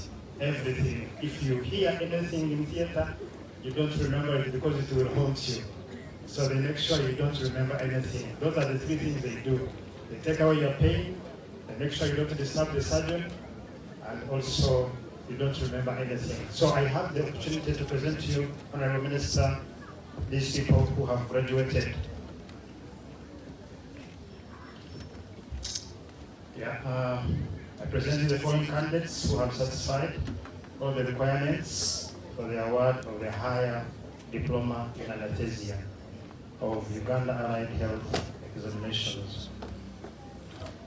everything. If you hear anything in theater, you don't remember it because it will haunt you. So they make sure you don't remember anything. Those are the three things they do. They take away your pain, they make sure you don't disturb the surgeon, and also you don't remember anything. So I have the opportunity to present to you, Honorable Minister, these people who have graduated. I present the following candidates who have satisfied all the requirements for the award of the higher diploma in anesthesia of Uganda Allied Health Examinations.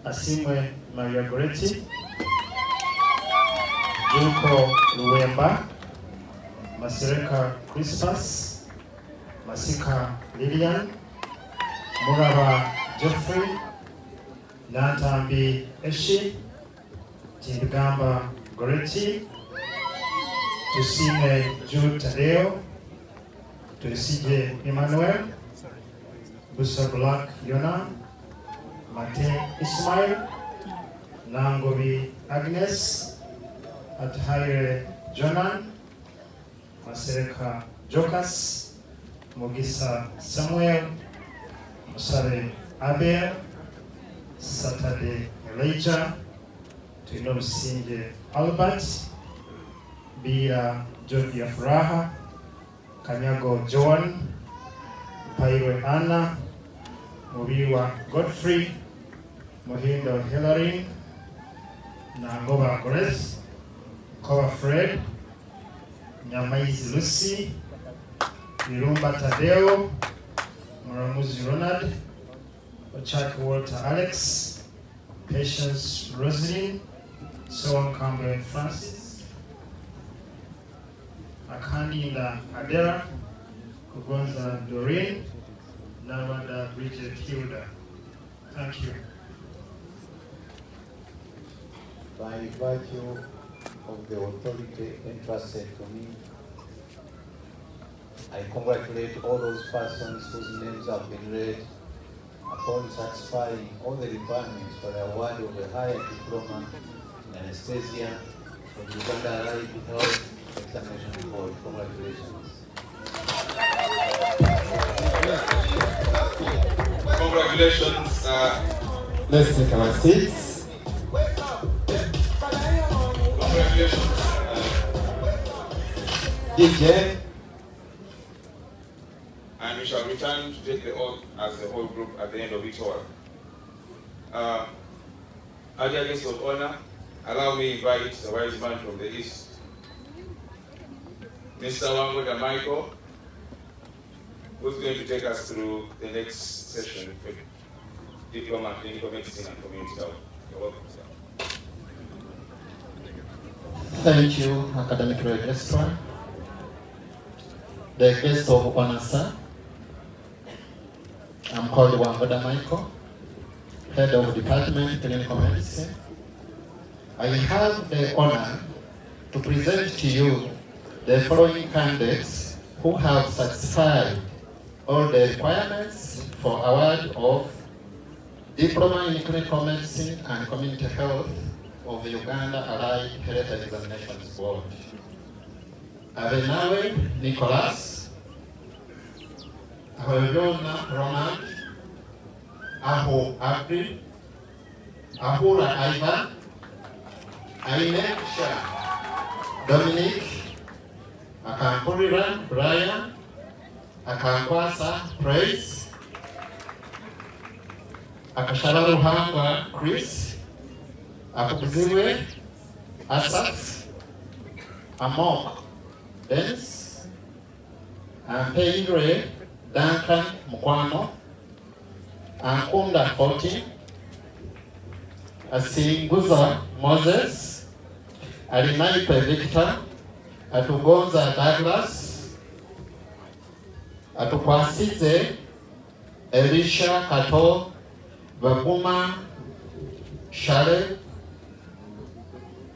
Asimwe Maria Goretti, Junko Luwemba, Masereka Crispus, Masika Lilian, Muraba Jeffrey, Natambi Eshi, Timbigamba Goretti, Tusime Jude Tadeo, Tulisije Emmanuel, Busa Black Yona, Mate Ismail, Nangobi Agnes, Athaire Jonan, Masereka Jokas, Mogisa Samuel, Musare Abel, Saturday Elijah, Tuinosinje Albert, Bia Jovia Furaha, Kanyago Joan, Paiwe Anna, Mubiwa Godfrey, Mohindo Hillary, Nangoba Grace, Kowa Fred, Nyamaizi Lucy, Irumba Tadeo, Muramuzi Ronald, Ochak Walter Alex, Patience Rosaline, Soan Campbell Francis, Akandinda Adera, Kugonza Doreen, Nawanda Bridget Hilda. Thank you. By virtue of the authority entrusted to me, I congratulate all those persons whose names have been read upon satisfying all the requirements for the award of the higher diploma in anesthesia of the Uganda Allied Health Examination Board. Congratulations. Congratulations. Let's take our seats. Congratulations. DJ. And we shall return to take the oath as the whole group at the end of it all. Other guests of honor, allow me to invite the wise man from the east, Mr. Wangoda Michael, who's going to take us through the next session with Diploma in Clinical Medicine and Community Health. You're welcome, sir. Thank you, Academic Registrar. The guest of honor, sir. I'm called Wangoda Michael, Head of Department Clinical Medicine. I have the honor to present to you the following candidates who have satisfied all the requirements for award of Diploma in Clinical Medicine and Community Health of the Uganda Allied Health Examinations Board. Abenawe Nicholas, Ahoyona Roman, Aho Abdi, Ahura Ivan, Ainek Shah, Dominic, Akankuriran Brian, Akankwasa Praise, Akashala Ruhanga Chris, Akubuziwe Asaf, Amok Dennis, Ampeyre Duncan Mukwano, Ankunda 14, Asinguza Moses, Alinaipe Victor, Atugonza Douglas, Atukwasize Elisha Kato, Babuma Shale,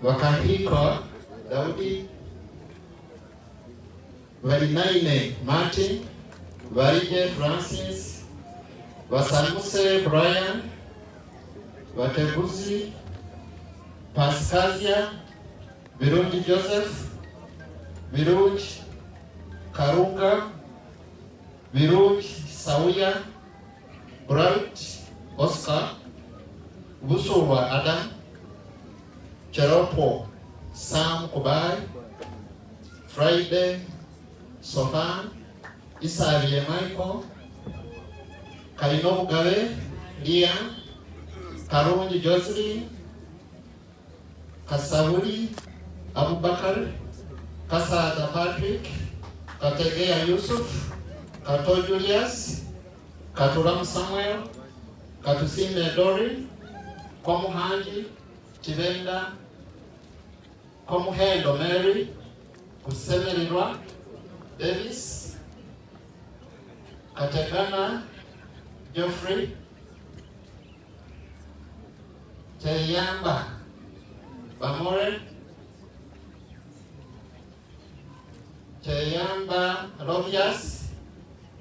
Wakahiko Daudi, Valinaine Martin, Varije Francis, Vasamuse Brian, Vateguzi Pascasia, Virunji Joseph, Virunji Karunga, Virunji Sawia, Bright Oscar, Busurwa Adam, Cheropo Sam Kubai, Friday Sofan, Isaiah Michael, Kaino Gale, Liam, Karunji Jocelyn, Kasawuri Abubakar, Kasada Patrick, Kategea Yusuf, Kato Julius, Katuram Samuel, Katusime Dorin, Komuhanji, Tivenda, Komuhendo Mary, Kusemerirwa, Davis, Kategana, Geoffrey, Teyamba, Bamore, Teyamba Rovias,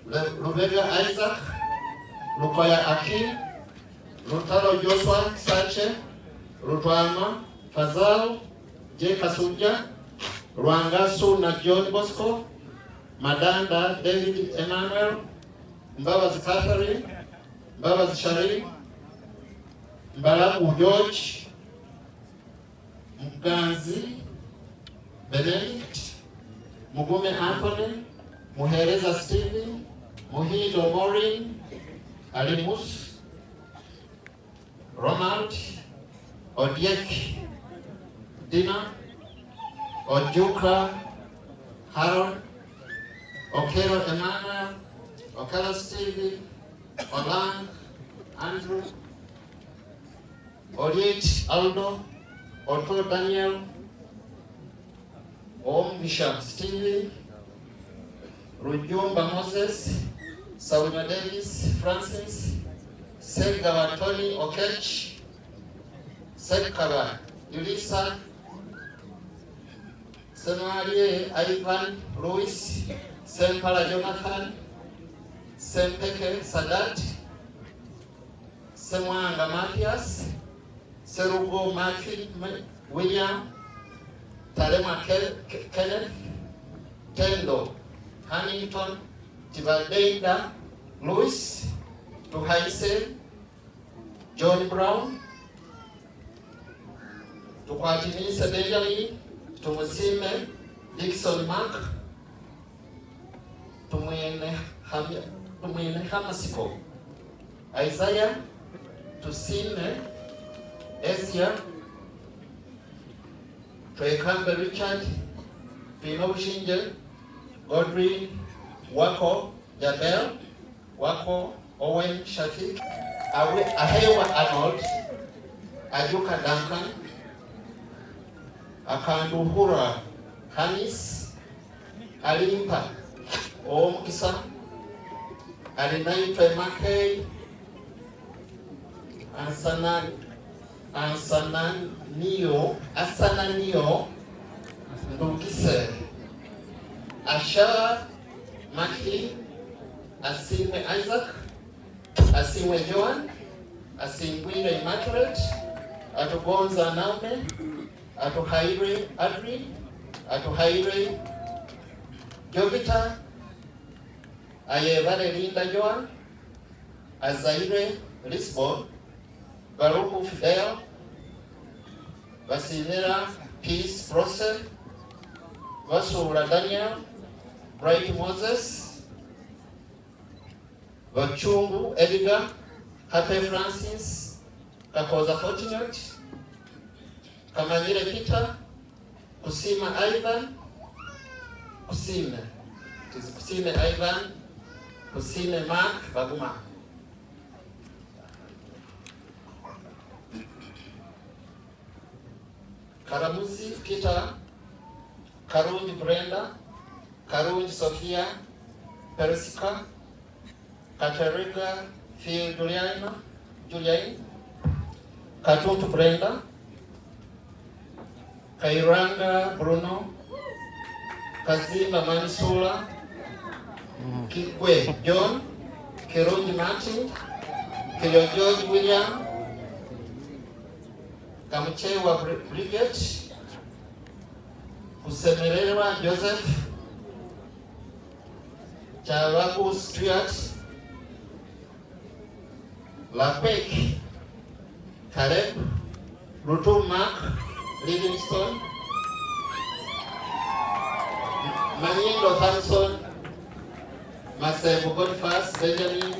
Rubega Isaac, Lukoya Akin, Rutalo Joshua Sache, Rutwama Fazal, J. Kasuja, Rwangasu na John Bosco, Madanda David Emmanuel, Mbabazi Catherine, Mbabazi Shari, Mbarabu George, Mganzi Benedict, Mugume Anthony, Muhereza Stephen, Muhindo Maureen, Alimus, Ronald, Odiek, Dina, Ojuka, Harold, Okero Emmanuel, Okero Stevie, Olang, Andrew, Oriet Aldo, Otto Daniel, Om Bishop Stevie, Rujumba Moses, Sauna Davis Francis, Segava Tony Okech, Sekava Ulisa, Semarie Ivan Louis, Sempala Jonathan, Sempeke Sadat, Semwanga Mathias, Serugo Matthew William, Talema Kenneth, Tendo Huntington, Tivaldeda Louis, Tuhaise, John Brown, Tukwatimise Benjamin, Tumusime Dixon Mark, Tumwene Hamasiko, Isaiah, Tusime Ezia, Twekambe Richard, Pino Shinje, Godwin Wako Jabel, Wako Owen Shafiq, Ahewa Arnold, Ajuka Duncan, Akanduhura Hanis, Alimpa Omkisa, Alinaitwe Makei, Asananio Ndugise, Asha Maki, Asimwe Isaac, Asimwe Joan, Asimwile Immaculate, Atugonza Naume, Atuhaire Adri, Atuhaire Jovita, Ayevare Linda Joan, Azaire Lisbon, Baruku Fidel, Vasilera Peace Process, Vasura Daniel, Bright Moses, Vachungu Edgar, Happy Francis, Kakoza Fortunate, Kamanyire Peter, Kusima Ivan, Kusime Ivan, Kusime Mark Baguma. Karamuzi Peter, Karunji Brenda, Karunji Sophia, Persica, Katerina Phil Julian, Katutu Brenda, Kairanga Bruno, Kazimba Manisula, Kikwe John, Kirungi Martin, Kilo George William, Kamuchewa Bridget, Kusemererwa Joseph, Chalaku Stuart, Lapek, Caleb, Ruto Mark, Livingstone, Manindo Hanson, Masebu Boniface, Benjamin,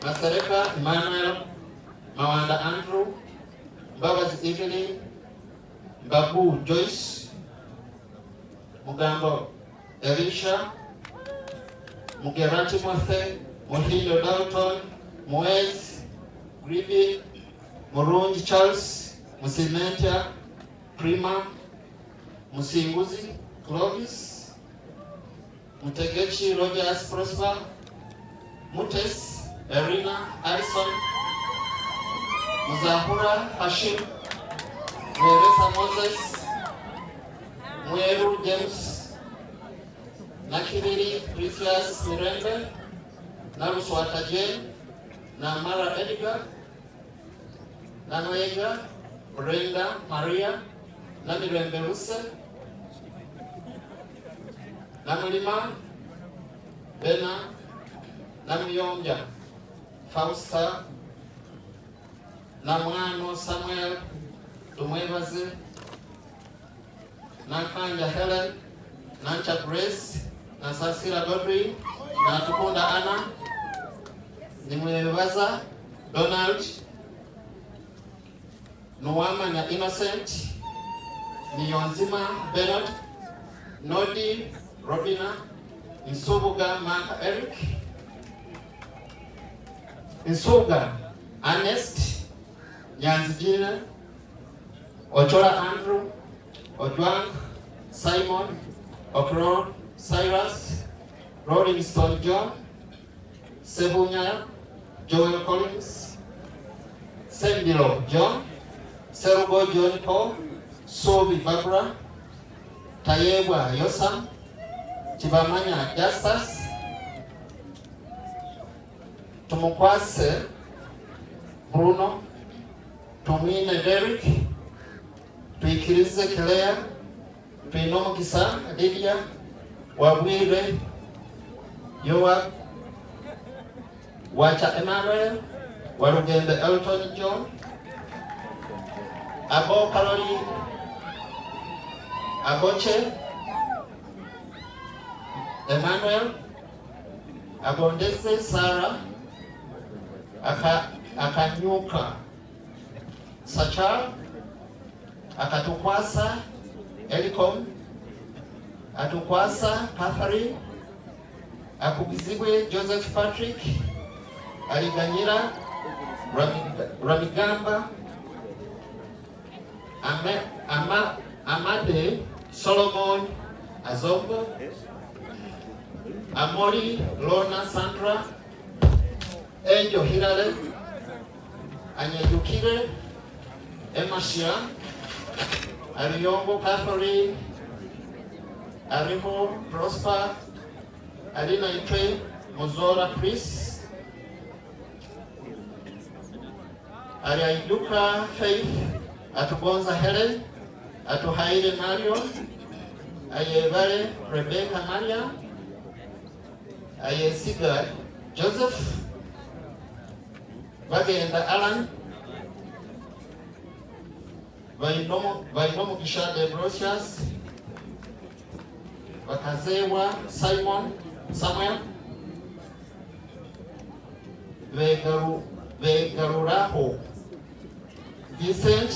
Masareka, Emmanuel, Mawanda Andrew, Babas Evelyn, Babu Joyce, Mugambo Elisha, Mugera Timothy, Mohindo Dalton, Moez, Gribi, Murungi Charles, Musimentia, Prima, Musinguzi, Clovis, Mutegechi Rogers Prosper, Mutes, Erina, Harrison, Muzahura Hashim, Mweresa Moses, Mweru James, Nakibiri Precious Mirembe, Naruswata Jane, Namara Edgar, Nanoega, Brenda Maria, Namirembe Ruse, Namulima, Bena, Namuyonja, Fausta, Namwano Samuel, Tumwebaze, Nakanja Helen, Nancha Grace, Nasasira Godfrey, Natukunda Anna, Nimwebaza, Donald, Nuwama na Innocent, Niyonzima Bernard, Nodi Robina, Nsubuga Mark Eric, Nsuga Ernest, Nyanzijina, Ochola Andrew, Ojwang, Simon, Okro, Cyrus, Rolling Stone John, Sebunya, Joel Collins, Sembilo John, Serugo John Paul, Sobi Barbara, Tayebwa Yosam, Chibamanya Justus, Tumukwase Bruno, Tumine Derek, Tuikirize Claire, Tuinomo Kisa Lydia, Wabwire, Yoab, Wacha Emmanuel, Warugembe Elton John, Abo Caroline, Aboche, Emmanuel, Abondese Sarah, Akanyuka, Sacha, Akatukwasa, Elicom, Atukwasa, Catherine, Akubizibwe Joseph Patrick, Aliganyira, Ramigamba, Amade, Solomon, Azombo, Amori, Lorna, Sandra, Angel Hilale, Anyayukire, Emma Shia, Ariyombo Catherine, Arimo Prosper, Alina Itre, Mozora Chris, Ariaiduka Faith, Atugonza Helen, Atuhaire Mario, Ayevare Rebecca Maria, Ayesiga Joseph, Bagenda Alan, Vainomo Kisha de Brosias, Bakazewa Simon Samuel, Vegaruraho Vincent,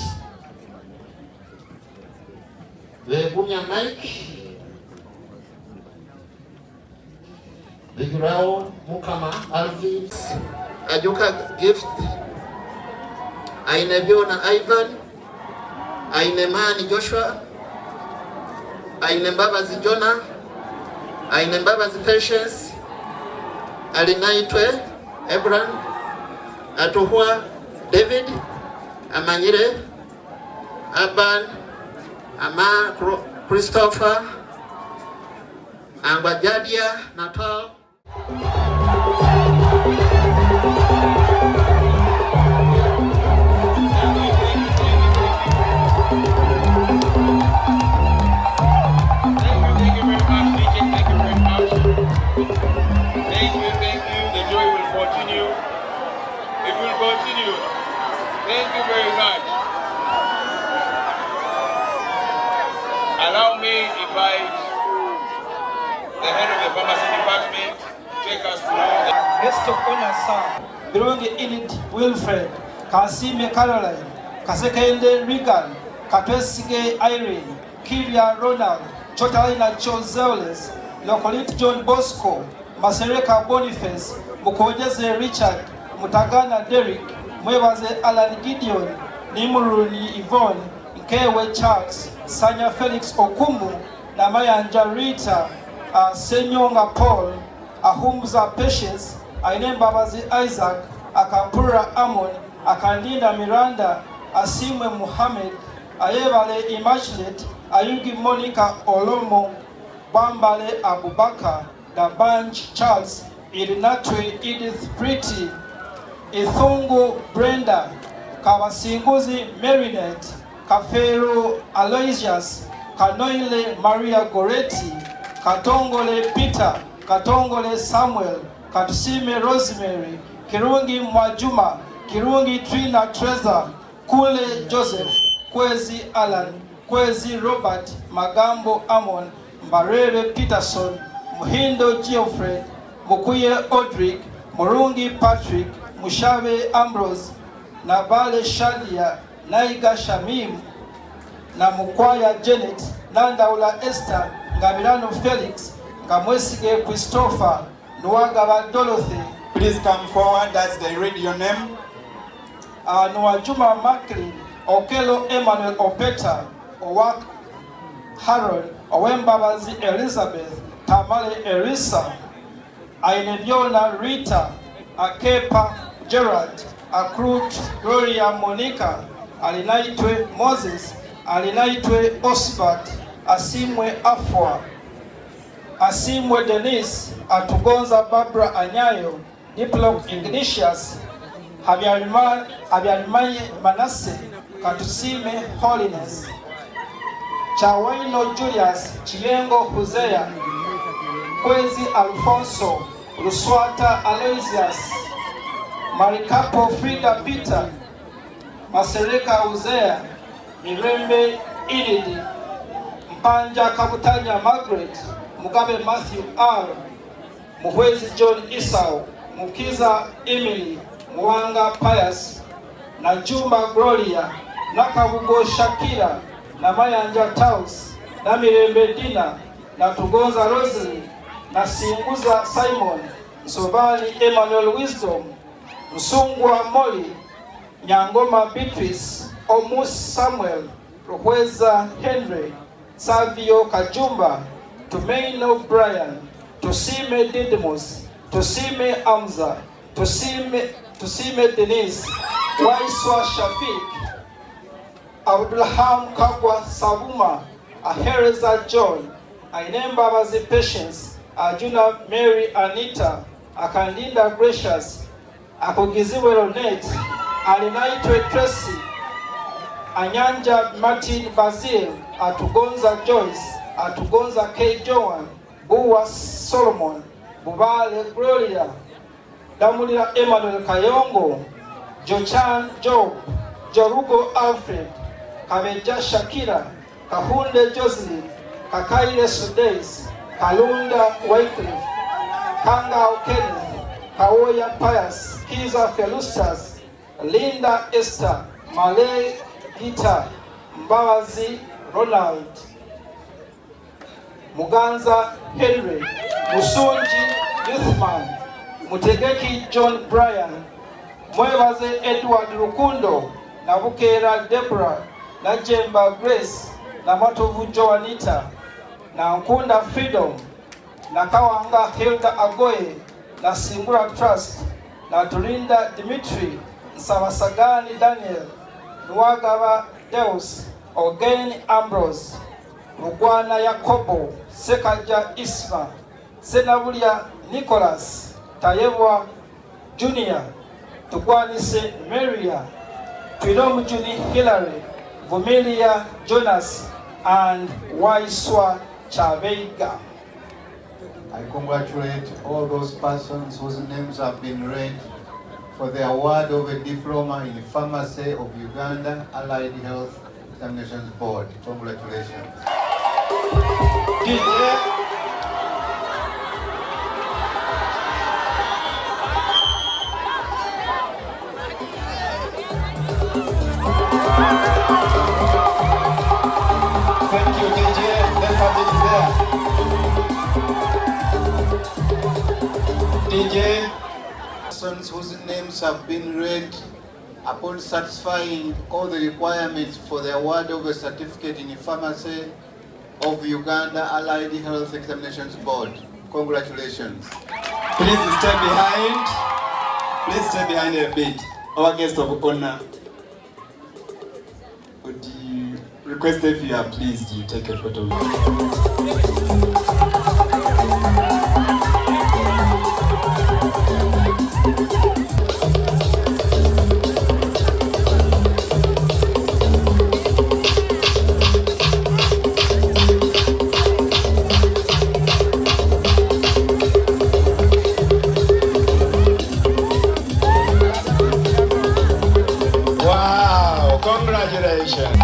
Vegunya Mike, Vigurao Mukama Alvi, Ajuka Gift, Ainebiona Ivan, Ainemani Joshua, Ainembabazi Jonah, Ainembabazi Patience, Alinaitwe Abraham, Atuhua David, Amanyire, Aban, Ama Christopher, Angwajadia Natal. Continue. Thank you very much. Allow me to invite the head of the pharmacy department to take us through the guest of honor, sir. Birungi Enid Wilfred, Kasime Caroline, Kasekende Regan, Katwesige Irene, Kiria Ronald, Chotalina Chozeles, Locolit John Bosco, Masereka Boniface, Mukojeze Richard, Mutagana Derek, Mwebaze Alan Gideon, Nimuruni Yvonne, Nkewe Charles, Sanya Felix Okumu, Namayanja Rita, Senyonga Paul, Ahumza Patience, Ainembabazi Isaac, Akampura Amon, Akandinda Miranda, Asimwe Muhammad, Ayevale Immaculate, Ayugi Monica Olomo, Bambale Abubakar, Dabanj Charles, Irinatwe Edith Pretty, Ithungu Brenda, Kawasinguzi Marinette, Kafero Aloysius, Kanoile Maria Goretti, Katongole Peter, Katongole Samuel, Katusime Rosemary, Kirungi Mwajuma, Kirungi Trina Treza, Kule Joseph, Kwezi Alan, Kwezi Robert, Magambo Amon, Mbarere Peterson, Muhindo Geoffrey, Mukuye Odrick, Murungi Patrick, Mushabe Ambrose, Nabale Shadia, Naiga Shamim, na Mukwaya Janet, Nandaula Esther, Ngabirano Felix, Ngamwesige Christopher, Nuagaba Dorothy. Please come forward, that's the radio name. Nuajuma Macklin, Okelo Emmanuel Opeta, Owak Harold, Owembabazi Elizabeth, Tamale Erisa, Ainebiona Rita, Akepa Gerard, Akrut Gloria Monica, Alinaitwe Moses, Alinaitwe Osbert, Asimwe Afwa, Asimwe Denise, Atugonza Barbara Anyayo, Diplok Ignatius, Habiarimaye Manasse, Katusime Holiness, Chawaino Julius, Chiengo Hosea, Kwezi Alfonso, Ruswata Aloysius, Marikapo Frida Peter, Masereka Uzea, Mirembe Inidi, Mpanja Kabutanya Margaret, Mugabe Matthew R, Muhwezi John Isao, Mukiza Emily, Mwanga Pius, Najumba Gloria, Nakabugo Shakira, na Mayanja Taus, na Mirembe Dina, na Tugonza Rosalie, na Singuza Simon, Sobali Emmanuel Wisdom, Msungwa Molly, Nyangoma Beatrice, Omus Samuel, Ruhweza Henry, Savio Kajumba, Tumeino Brian, Tusime Didymus, Tusime Amza, Tusime Denise, Waiswa Shafik, Abdulham Kagwa Savuma, Ahereza John, Ainembabazi Patience, Ajuna Mary Anita, Akandinda Gracious, Akugiziwe Ronette, Alinaitwe Tracy, Anyanja Martin Basil, Atugonza Joyce, Atugonza K. Joan, Buwa Solomon, Bubale Gloria, Damulira Emmanuel Kayongo, Jochan Job, Jorugo Alfred, Kabeja Shakira, Kahunde Jocelyn, Kakaile Sudeis, Kalunda Wycliffe, Kanga Kenneth, Kawoya Pius, Kiza Felustas, Linda Esther, Malay Gita, Mbawazi Ronald, Muganza Henry, Musunji Youthman, Mutegeki John Brian, Mwebaze Edward Rukundo, Nabukera Deborah, Najemba Grace, Namatovu Joanita, na Nkunda Freedom, na Kawanga Hilda Agoye, na Singura Trust, na Tulinda Dimitri, Nsabasagani Daniel, Nuagaba Deus, Ogen Ambrose, Rugwana Yakobo, Sekaja Isma, Senabulya Nicholas, Tayebwa Junior, Tugwanise Maria, Twinom Juni Hillary, Vumilia Jonas, and Waiswa Chaveiga. I congratulate all those persons whose names have been read for the award of a diploma in pharmacy of Uganda Allied Health Examinations Board. Congratulations. Thank you, DJ. Let's have it there. DJ. Persons whose names have been read upon satisfying all the requirements for the award of a certificate in pharmacy of Uganda Allied Health Examinations Board. Congratulations. Please stay behind. Please stay behind a bit. Our guest of honor. Would you request if you are pleased you take a photo? Wow, congratulations.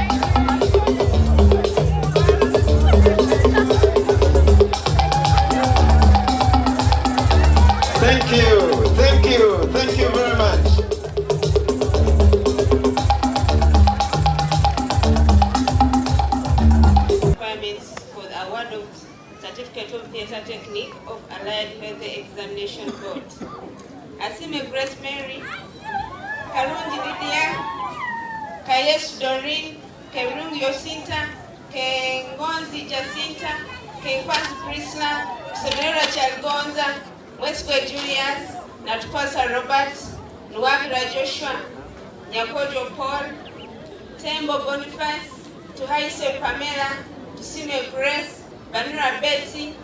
Thank you very much. Requirements for the award of Certificate of Theatre Technique of Allied Health Examination Board. Asime Grace Mary, Karungi Lydia, Kayesu Doreen, Kerungi Yosinta, Kengonzi Jacinta, Kenkwanzi Priscilla, Sonera Chalgonza, Westway Julius, Natukwasa Robert, Nwagira Joshua, Nyakojo Paul, Tembo Boniface, Tuhaise Pamela, Tusime Grace, Banura Betty,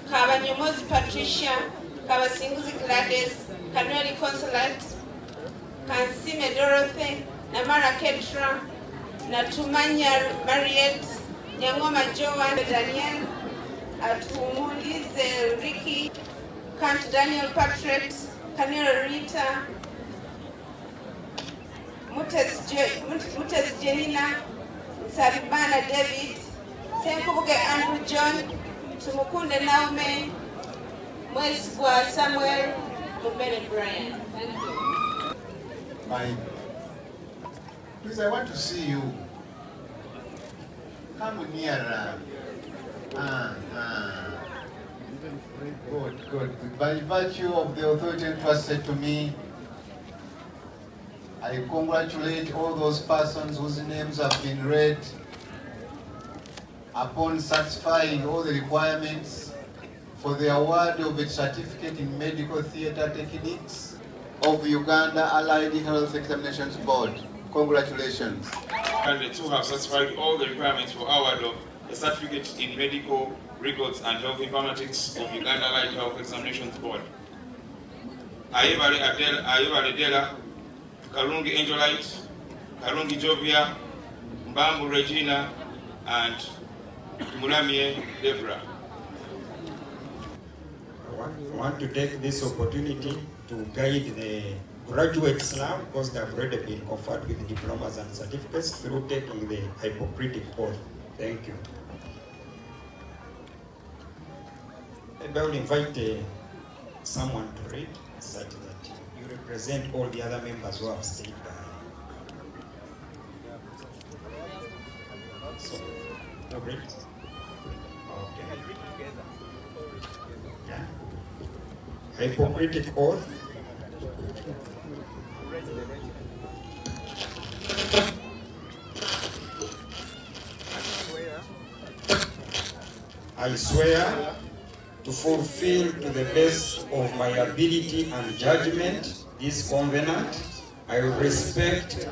Kabanyomozi Patricia, Kabasinguzi Gladys, Kanweli Consolate, Kansime Dorothy, Namara Ketra, Natumanya Mariette, Nyangoma Joan Daniel, Atumulize Ricky, Kant Daniel Patrick, Kanira Rita, Mutes Jenina, Saribana David, Senkubuge Andrew John, Tumukunde Naume, Mweswa Samuel, Mubele Brian. Thank you. Please, I want to see you. Come nearer. Good. By virtue of the authority entrusted to me, I congratulate all those persons whose names have been read upon satisfying all the requirements for the award of a certificate in medical theatre techniques of Uganda Allied Health Examinations Board. Congratulations. Candidates who have satisfied all the requirements for award of a certificate in medical records and health informatics of Uganda Allied Health Examinations Board. Ayebale Dela, Karungi Angelite, Karungi Jovia, Mbambu Regina, and Mulamie Deborah. I want to take this opportunity to guide the graduates now, because they have already been conferred with diplomas and certificates through taking the Hippocratic oath. Thank you. And I will invite someone to read such that you represent all the other members who have stayed behind. So, you read? Okay. Yeah. Hippocratic oath. I swear to fulfill to the best of my ability and judgment this covenant I respect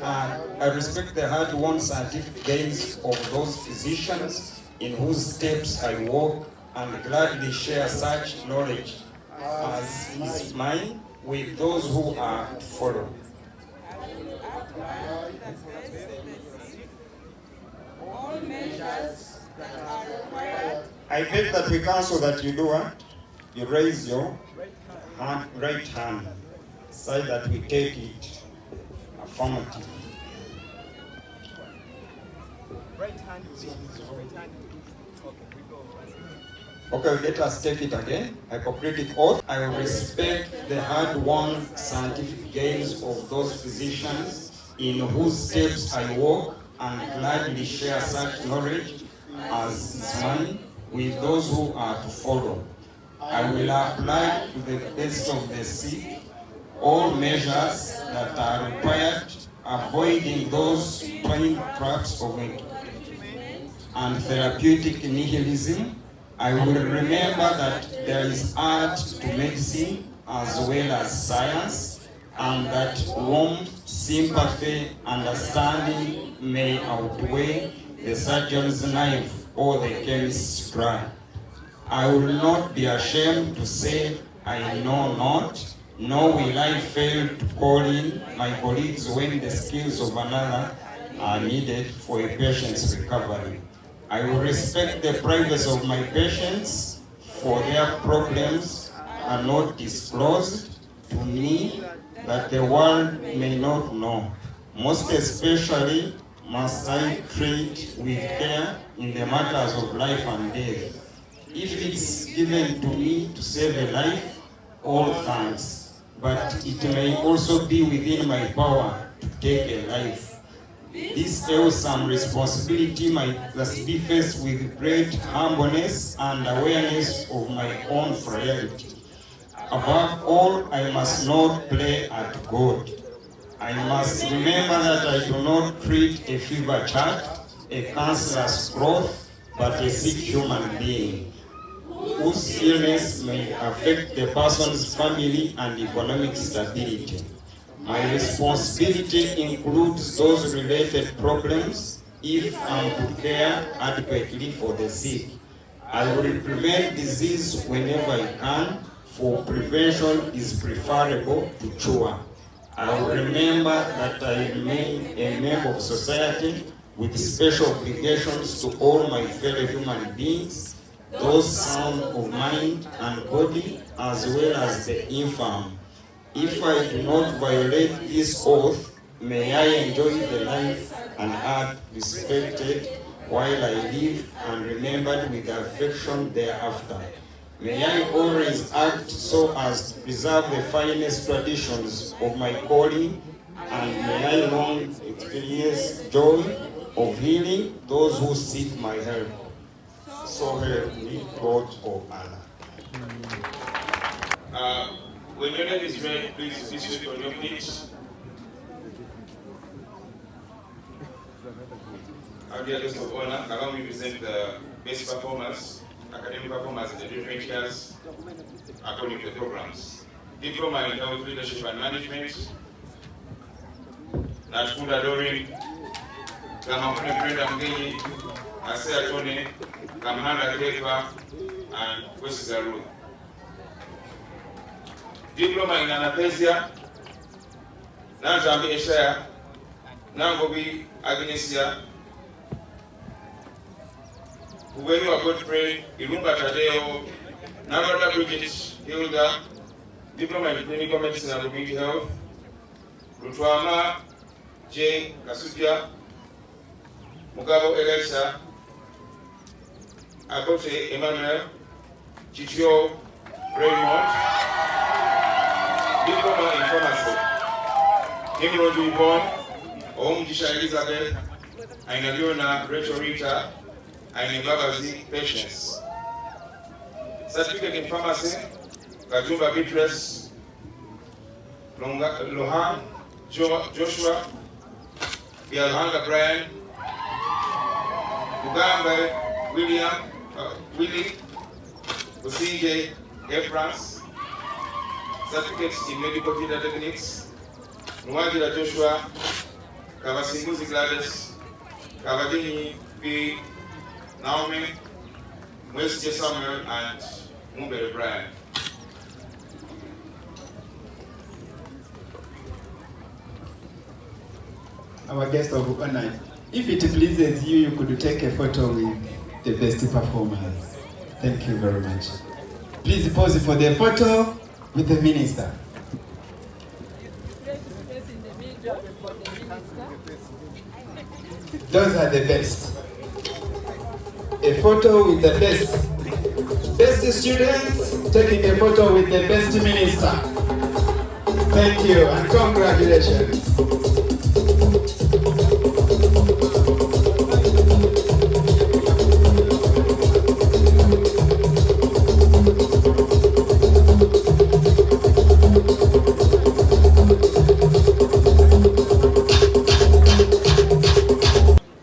the hard-won scientific gains of those physicians in whose steps I walk, and gladly share such knowledge as is mine with those who are to follow. All measures that are required. I beg that we counsel that you do what? You raise your right hand, so that we take it affirmative. Right hand. Okay, let us take it again. Hippocratic oath. I will respect the hard-won scientific gains of those physicians in whose steps I walk, and gladly share such knowledge as is mine with those who are to follow. I will apply to the best of the sick all measures that are required, avoiding those twin traps of and therapeutic nihilism. I will remember that there is art to medicine as well as science, and that warmth, sympathy, understanding may outweigh the surgeon's knife or the chemist's drug. I will not be ashamed to say I know not, nor will I fail to call in my colleagues when the skills of another are needed for a patient's recovery. I will respect the privacy of my patients, for their problems are not disclosed to me that the world may not know. Most especially must I treat with care in the matters of life and death. If it's given to me to save a life, all thanks, but it may also be within my power to take a life. This awesome responsibility must be faced with great humbleness and awareness of my own frailty. Above all, I must not play at God. I must remember that I do not treat a fever child, a cancerous growth, but a sick human being, whose illness may affect the person's family and economic stability. My responsibility includes those related problems if I'm to care adequately for the sick. I will prevent disease whenever I can, for prevention is preferable to cure. I will remember that I remain a member of society with special obligations to all my fellow human beings, those sound of mind and body, as well as the infirm. If I do not violate this oath, may I enjoy the life and art respected while I live and remembered with affection thereafter. May I always act so as to preserve the finest traditions of my calling, and may I long experience joy of healing those who seek my help. So help me, God of Allah. When your name is read, please be swift on your feet. Our dear guest of honor, allow me to present the best performers, academic performers in the different years according to the programs. Diploma in Health Leadership and Management, Natukunda Dorin, Gamafune Brenda Mgenyi, Asea Tone, Kamhanda Kefa, and Kwesi Zaru. Diploma in Anesthesia, Nanjambi Eshaya, Nangobi Agnesia, Uwenu Godfrey, Ilumba Tadeo, Nagada Bridget Hilda, Diploma in Clinical Medicine and Community Health, Rutwama J. Kasuja, Mugabo Elisha, Akote Emmanuel, Chichio Raymond, Diploma in Pharmacy, Himroju Yvonne, Omjisha Elizabeth, Ainaliona Rachel Rita, Ainibabazi Patience. Certificate in Pharmacy, Kajumba Beatrice, Lohan, Joshua, Bialhanga Brian, Ugamba Willie, Usinje Efrans. Certificates in Medical Theatre Techniques, Nwagira Joshua, Kabasinguzi Gladys, Kabadini P. Naomi, Mwesje Samuel, and Mumbere Brian. Our guest of honor, if it pleases you, you could take a photo with the best performers. Thank you very much. Please pose for the photo with the minister. Those are the best. A photo with the best. Best students taking a photo with the best minister. Thank you and congratulations.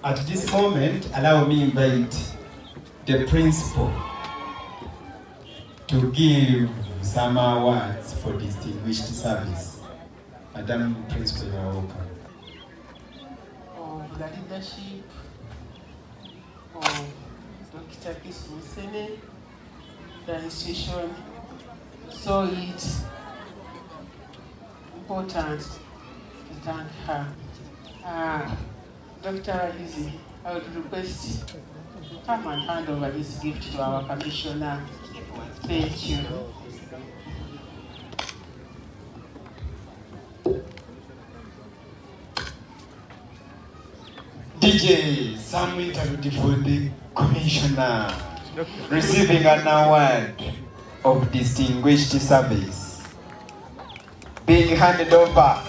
At this moment, allow me invite the principal to give some awards for distinguished service. Madam Principal, you are welcome. Of the leadership of Dr. Kismusene, the institution saw it important to thank her. Dr. Alizi, I would request to come and hand over this gift to our commissioner. Thank you. DJ, some interview for the commissioner receiving an award of distinguished service being handed over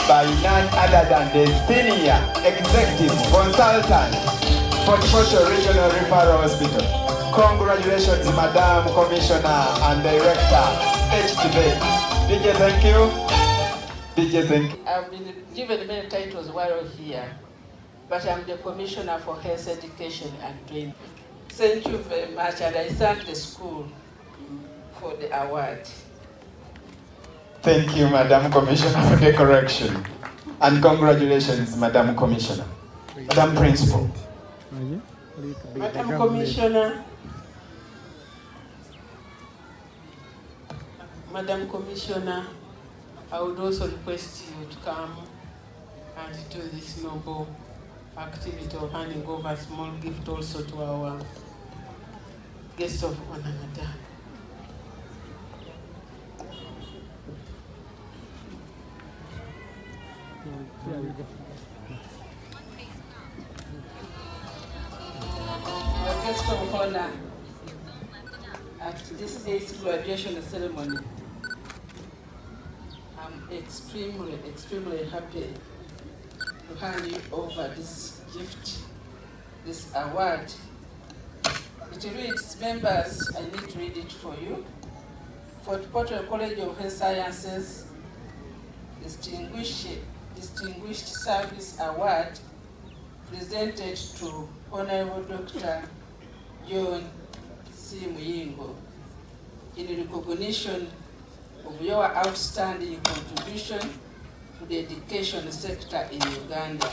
by none other than the senior executive consultant for Porto Regional Referral Hospital. Congratulations, Madam Commissioner and Director HTV. DJ, thank you. DJ, thank you. I've been given many titles while here, but I'm the Commissioner for Health Education and Training. Thank you very much, and I thank the school for the award. Thank you, Madam Commissioner, for the correction. And congratulations, Madam Commissioner. Madam Principal. Madam Commissioner, Madam Commissioner, I would also request you to come and do this noble activity of handing over a small gift also to our guest of honor, Madam. Our guest of honor at this 8th graduation ceremony, I'm extremely happy to hand you over this gift, this award. It reads, members, I need to read it for you. For the Porto College of Health Sciences, Distinguished Service Award presented to Honorable Dr. John C. Muyingo in recognition of your outstanding contribution to the education sector in Uganda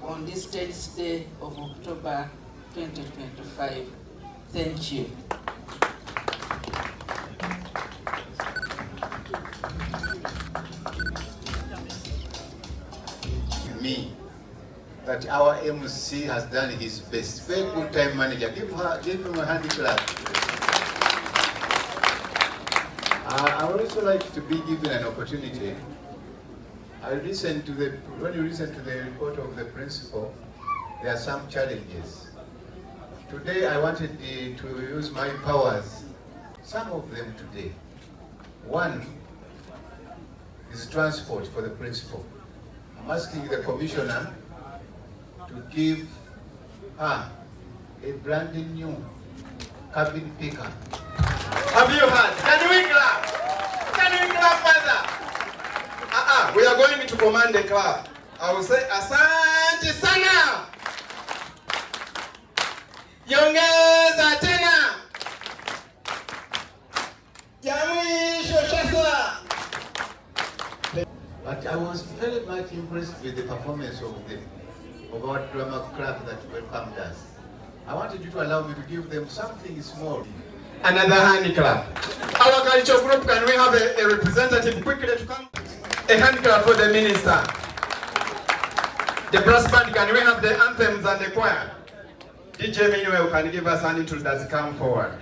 on this 10th day of October 2025. Thank you. Me that our MC has done his best. Very good time manager. Give him a hand clap. I would also like to be given an opportunity. When you listen to the report of the principal, there are some challenges. Today I wanted to use my powers, some of them today. One is transport for the principal. I'm asking the commissioner to give her a brand new cabin picker. Have you heard? Can we clap? Can we clap further? We are going to command the clap. I will say, Asante sana. Yongeza tena. Ya mwisho sasa. But I was very much impressed with the performance of our drama club that welcomed us. I wanted you to allow me to give them something small. Another hand clap. Our cultural group, can we have a representative quickly to come? A hand clap for the minister. The brass band, can we have the anthems and the choir? DJ Minuel, can give us an introduction, come forward.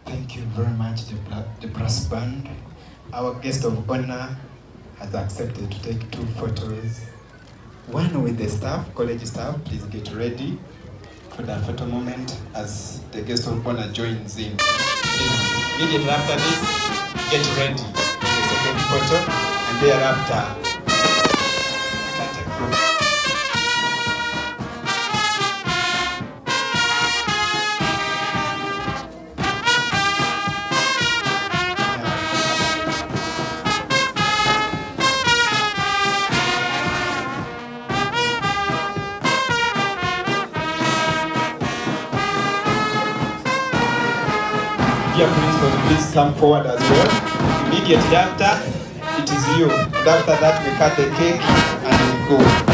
Thank you very much, the brass band. Our guest of honor has accepted to take 2 photos. One with the staff, college staff. Please get ready for that photo moment as the guest of honor joins in. Immediately after this, get ready for the second photo, and thereafter, we can take from. Dear principals, please come forward as well. Immediately after, it is you. And after that, we cut the cake and we go.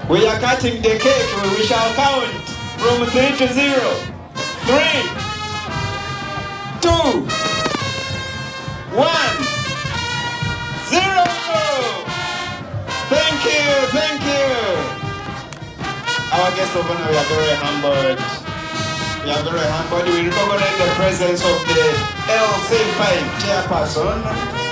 We are cutting the cake. We shall count from 3 to 0. 3, 2, 1, 0. Thank you, thank you. Our guest of honor, we are very humbled. We are very humbled. We recognize the presence of the LC5 chairperson.